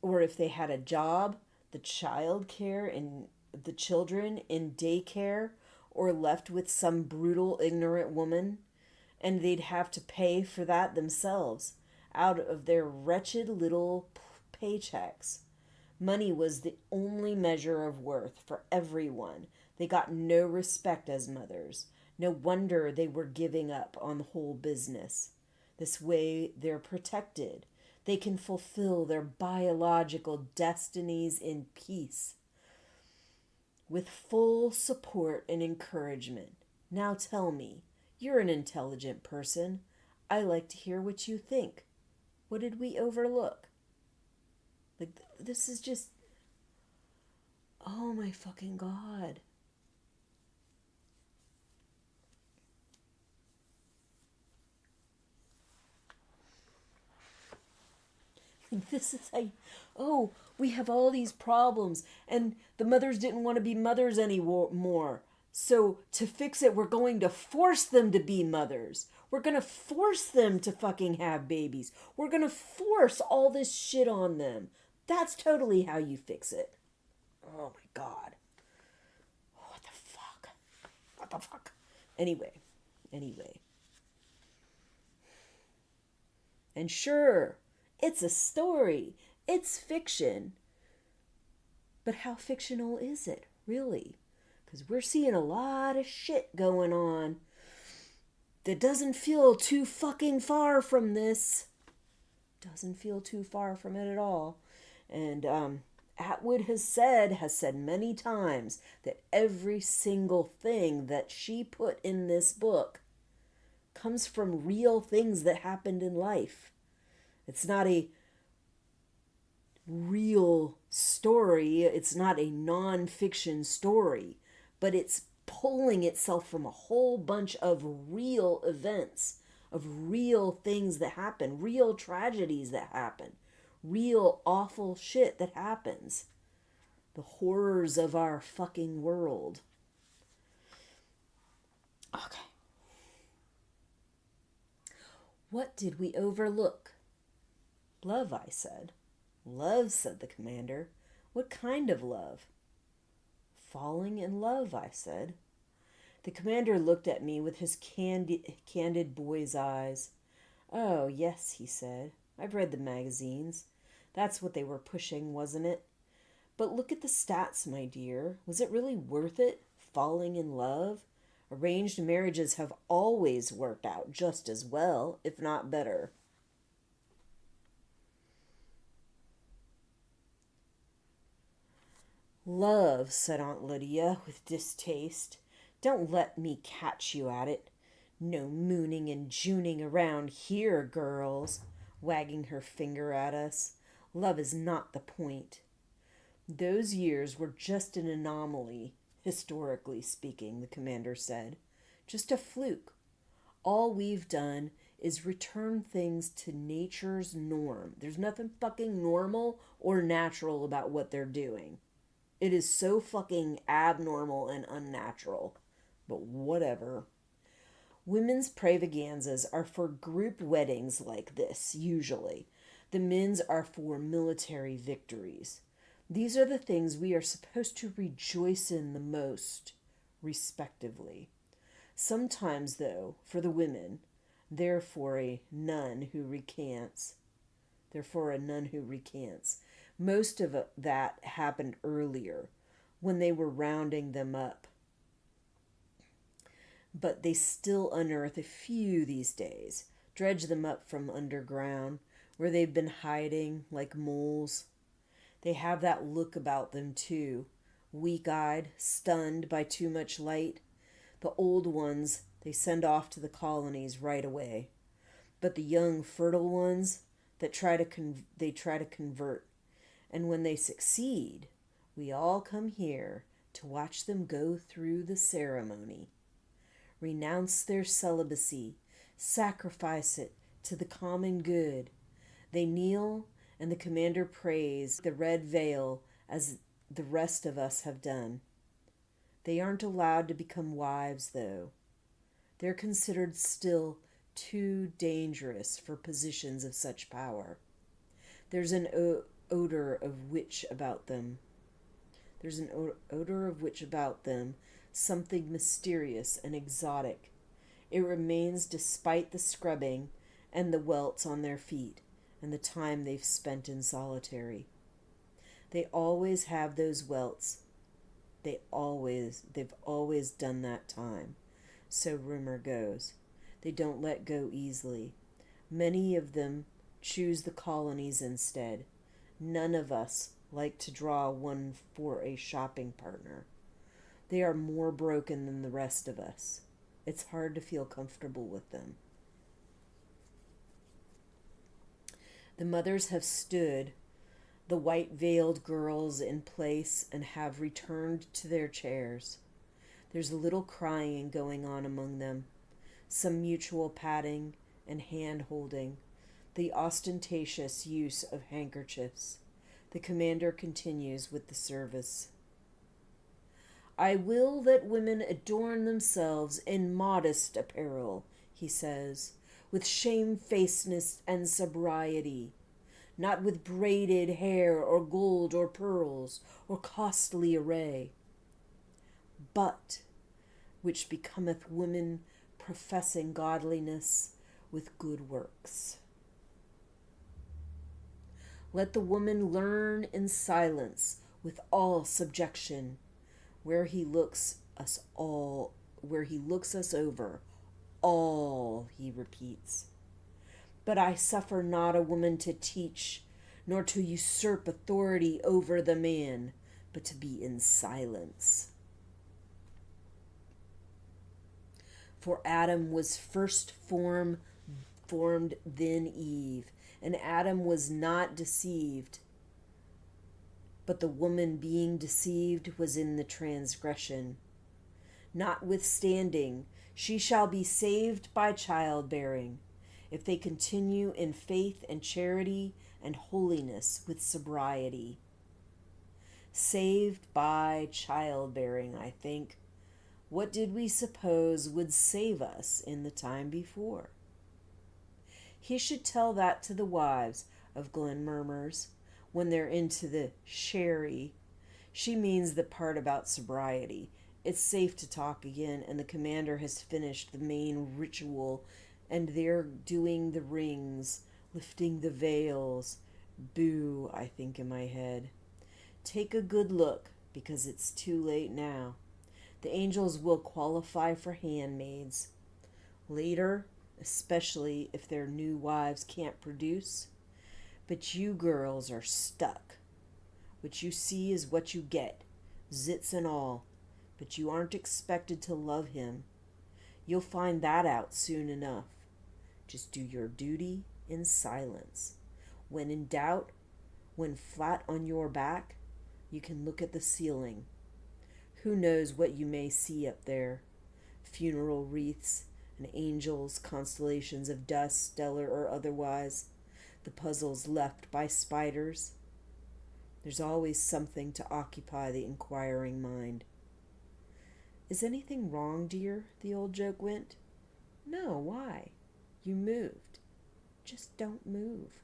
Or if they had a job, the child care and the children in daycare, or left with some brutal, ignorant woman, and they'd have to pay for that themselves out of their wretched little paychecks. Money was the only measure of worth for everyone. They got no respect as mothers. No wonder they were giving up on the whole business. This way they're protected. They can fulfill their biological destinies in peace, with full support and encouragement. Now tell me, you're an intelligent person. I like to hear what you think. What did we overlook? Like, this is just... Oh my fucking God. This is like, oh, we have all these problems, and the mothers didn't want to be mothers anymore. So to fix it, we're going to force them to be mothers. We're going to force them to fucking have babies. We're going to force all this shit on them. That's totally how you fix it. Oh my God. What the fuck? What the fuck? Anyway. And sure, it's a story. It's fiction. But how fictional is it, really? Because we're seeing a lot of shit going on that doesn't feel too fucking far from this. Doesn't feel too far from it at all. And Atwood has said many times that every single thing that she put in this book comes from real things that happened in life. It's not a real story. It's not a non-fiction story, but it's pulling itself from a whole bunch of real events, of real things that happen, real tragedies that happen, real awful shit that happens. The horrors of our fucking world. Okay. What did we overlook? Love, I said. Love, said the commander. What kind of love? Falling in love, I said. The commander looked at me with his candid boy's eyes. Oh, yes, he said. I've read the magazines. That's what they were pushing, wasn't it? But look at the stats, my dear. Was it really worth it? Falling in love? Arranged marriages have always worked out just as well, if not better. Love, said Aunt Lydia with distaste. Don't let me catch you at it. No mooning and jooning around here, girls, wagging her finger at us. Love is not the point. Those years were just an anomaly, historically speaking, the commander said. Just a fluke. All we've done is return things to nature's norm. There's nothing fucking normal or natural about what they're doing. It is so fucking abnormal and unnatural. But whatever. Women's pravaganzas are for group weddings like this, usually. The men's are for military victories. These are the things we are supposed to rejoice in the most, respectively. Sometimes, though, for the women, they're for a nun who recants. Most of that happened earlier, when they were rounding them up. But they still unearth a few these days, dredge them up from underground, where they've been hiding like moles. They have that look about them, too, weak-eyed, stunned by too much light. The old ones they send off to the colonies right away. But the young, fertile ones that they try to convert. And when they succeed, we all come here to watch them go through the ceremony, renounce their celibacy, sacrifice it to the common good. They kneel, and the commander prays the red veil as the rest of us have done. They aren't allowed to become wives, though. They're considered still too dangerous for positions of such power. There's an odor of witch about them. There's an odor of witch about them, something mysterious and exotic. It remains despite the scrubbing and the welts on their feet and the time they've spent in solitary. They always have those welts. They've always done that time. So rumor goes. They don't let go easily. Many of them choose the colonies instead. None of us like to draw one for a shopping partner. They are more broken than the rest of us. It's hard to feel comfortable with them. The mothers have stood the white-veiled girls in place and have returned to their chairs. There's a little crying going on among them, some mutual patting and hand-holding, the ostentatious use of handkerchiefs. The commander continues with the service. I will that women adorn themselves in modest apparel, he says, with shamefacedness and sobriety, not with braided hair or gold or pearls or costly array, but which becometh women professing godliness with good works. Let the woman learn in silence with all subjection, where he looks us over, all, he repeats. But I suffer not a woman to teach, nor to usurp authority over the man, but to be in silence. For Adam was first formed, then Eve, and Adam was not deceived, but the woman being deceived was in the transgression. Notwithstanding, she shall be saved by childbearing, if they continue in faith and charity and holiness with sobriety. Saved by childbearing, I think. What did we suppose would save us in the time before? He should tell that to the wives of Glenmurmurs when they're into the sherry. She means the part about sobriety. It's safe to talk again, and the commander has finished the main ritual, and they're doing the rings, lifting the veils. Boo, I think in my head. Take a good look, because it's too late now. The angels will qualify for handmaids. Later, especially if their new wives can't produce. But you girls are stuck. What you see is what you get, zits and all. But you aren't expected to love him. You'll find that out soon enough. Just do your duty in silence. When in doubt, when flat on your back, you can look at the ceiling. Who knows what you may see up there? Funeral wreaths and angels, constellations of dust, stellar or otherwise, the puzzles left by spiders. There's always something to occupy the inquiring mind. Is anything wrong, dear? The old joke went. No, why? You moved. Just don't move.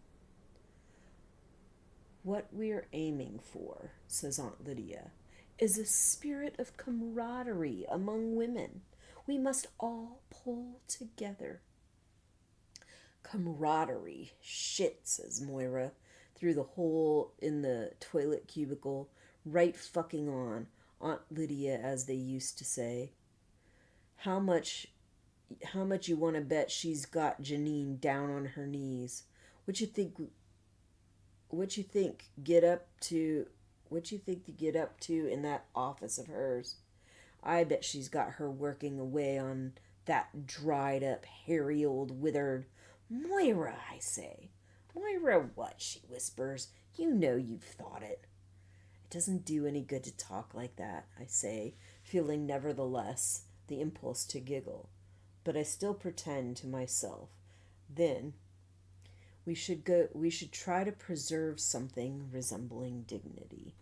What we're aiming for, says Aunt Lydia, is a spirit of camaraderie among women. We must all pull together. Camaraderie. Shit, says Moira, through the hole in the toilet cubicle. Right fucking on, Aunt Lydia, as they used to say. How much you want to bet she's got Janine down on her knees? What you think to get up to in that office of hers? I bet she's got her working away on That dried up, hairy old withered. Moira, I say. Moira what? She whispers. You know you've thought it. It doesn't do any good to talk like that, I say, feeling nevertheless the impulse to giggle. But I still pretend to myself. Then we should try to preserve something resembling dignity.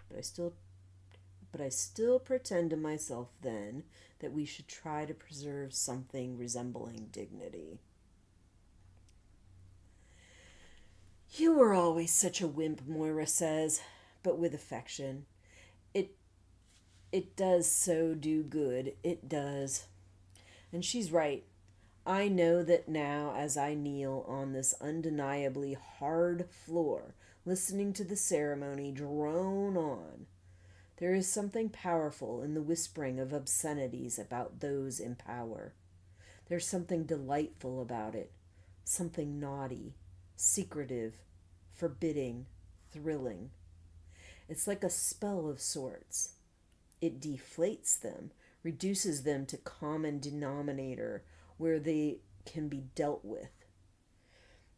But I still pretend to myself then that we should try to preserve something resembling dignity. You were always such a wimp, Moira says, but with affection. It does so do good, it does. And she's right. I know that now as I kneel on this undeniably hard floor, listening to the ceremony drone on, there is something powerful in the whispering of obscenities about those in power. There's something delightful about it, something naughty, secretive, forbidding, thrilling. It's like a spell of sorts. It deflates them, reduces them to common denominator where they can be dealt with.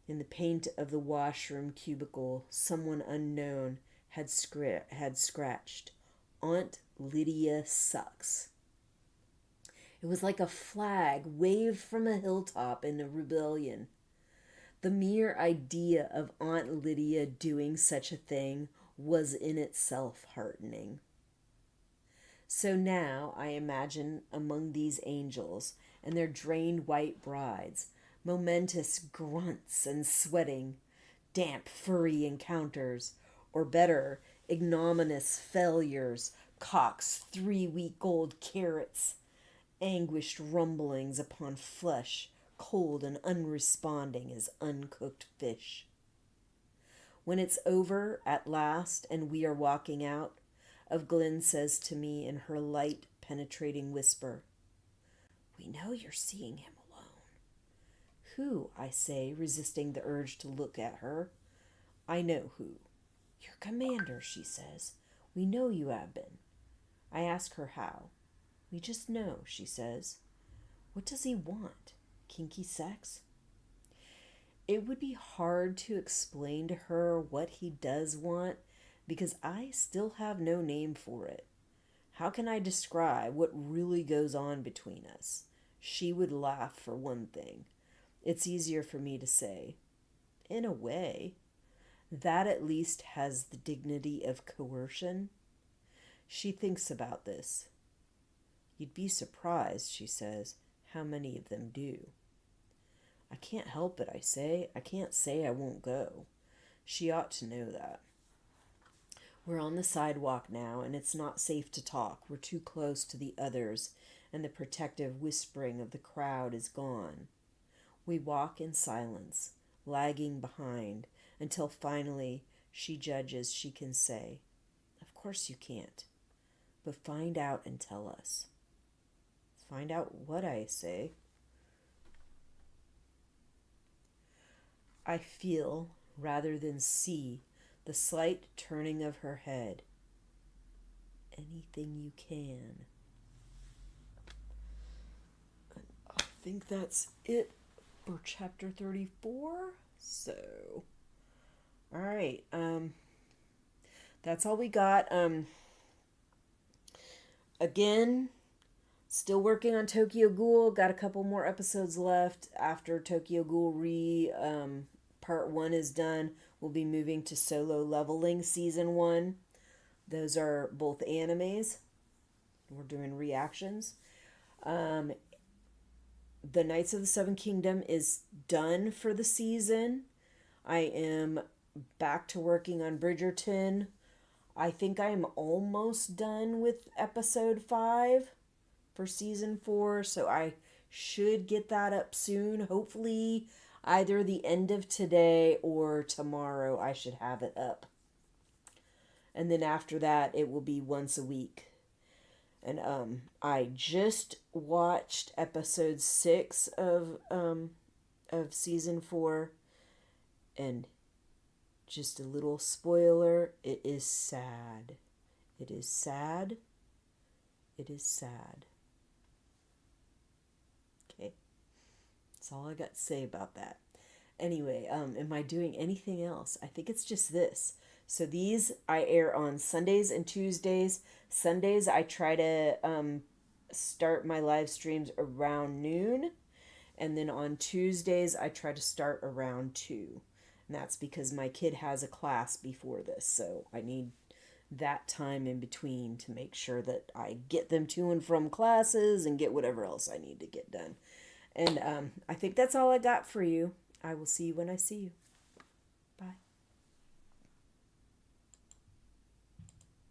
In the paint of the washroom cubicle, someone unknown had scratched, Aunt Lydia sucks. It was like a flag waved from a hilltop in a rebellion. The mere idea of Aunt Lydia doing such a thing was in itself heartening. So now I imagine among these angels and their drained white brides, momentous grunts and sweating, damp furry encounters, or better, ignominious failures, Cock's 3-week-old carrots, anguished rumblings upon flesh, cold and unresponding as uncooked fish. When it's over at last and we are walking out, Glenn says to me in her light, penetrating whisper, "We know you're seeing him alone." "Who?" I say, resisting the urge to look at her. "I know who." "Your commander," she says. "We know you have been." I ask her how. "We just know," she says. "What does he want? Kinky sex?" It would be hard to explain to her what he does want, because I still have no name for it. How can I describe what really goes on between us? She would laugh, for one thing. It's easier for me to say, in a way. That at least has the dignity of coercion. She thinks about this. "You'd be surprised," she says, "how many of them do." I can't help it, I say. I can't say I won't go. She ought to know that. We're on the sidewalk now, and it's not safe to talk. We're too close to the others, and the protective whispering of the crowd is gone. We walk in silence, lagging behind, until finally she judges she can say, "Of course you can't, but find out and tell us." "Find out what?" I say. I feel, rather than see, the slight turning of her head. "Anything you can." And I think that's it for chapter 34. So, all right. That's all we got. Again, still working on Tokyo Ghoul. Got a couple more episodes left after Tokyo Ghoul part 1 is done. We'll be moving to Solo Leveling Season 1. Those are both animes. We're doing reactions. The Knights of the Seven Kingdom is done for the season. I am back to working on Bridgerton. I think I am almost done with episode 5 for season 4, so I should get that up soon. Hopefully either the end of today or tomorrow I should have it up. And then after that it will be once a week. And I just watched episode 6 of season 4, and just a little spoiler, it is sad. It is sad. It is sad. That's all I got to say about that. Anyway, am I doing anything else? I think it's just this. So these I air on Sundays and Tuesdays. Sundays I try to start my live streams around noon. And then on Tuesdays I try to start around 2. And that's because my kid has a class before this. So I need that time in between to make sure that I get them to and from classes and get whatever else I need to get done. And I think that's all I got for you. I will see you when I see you. Bye.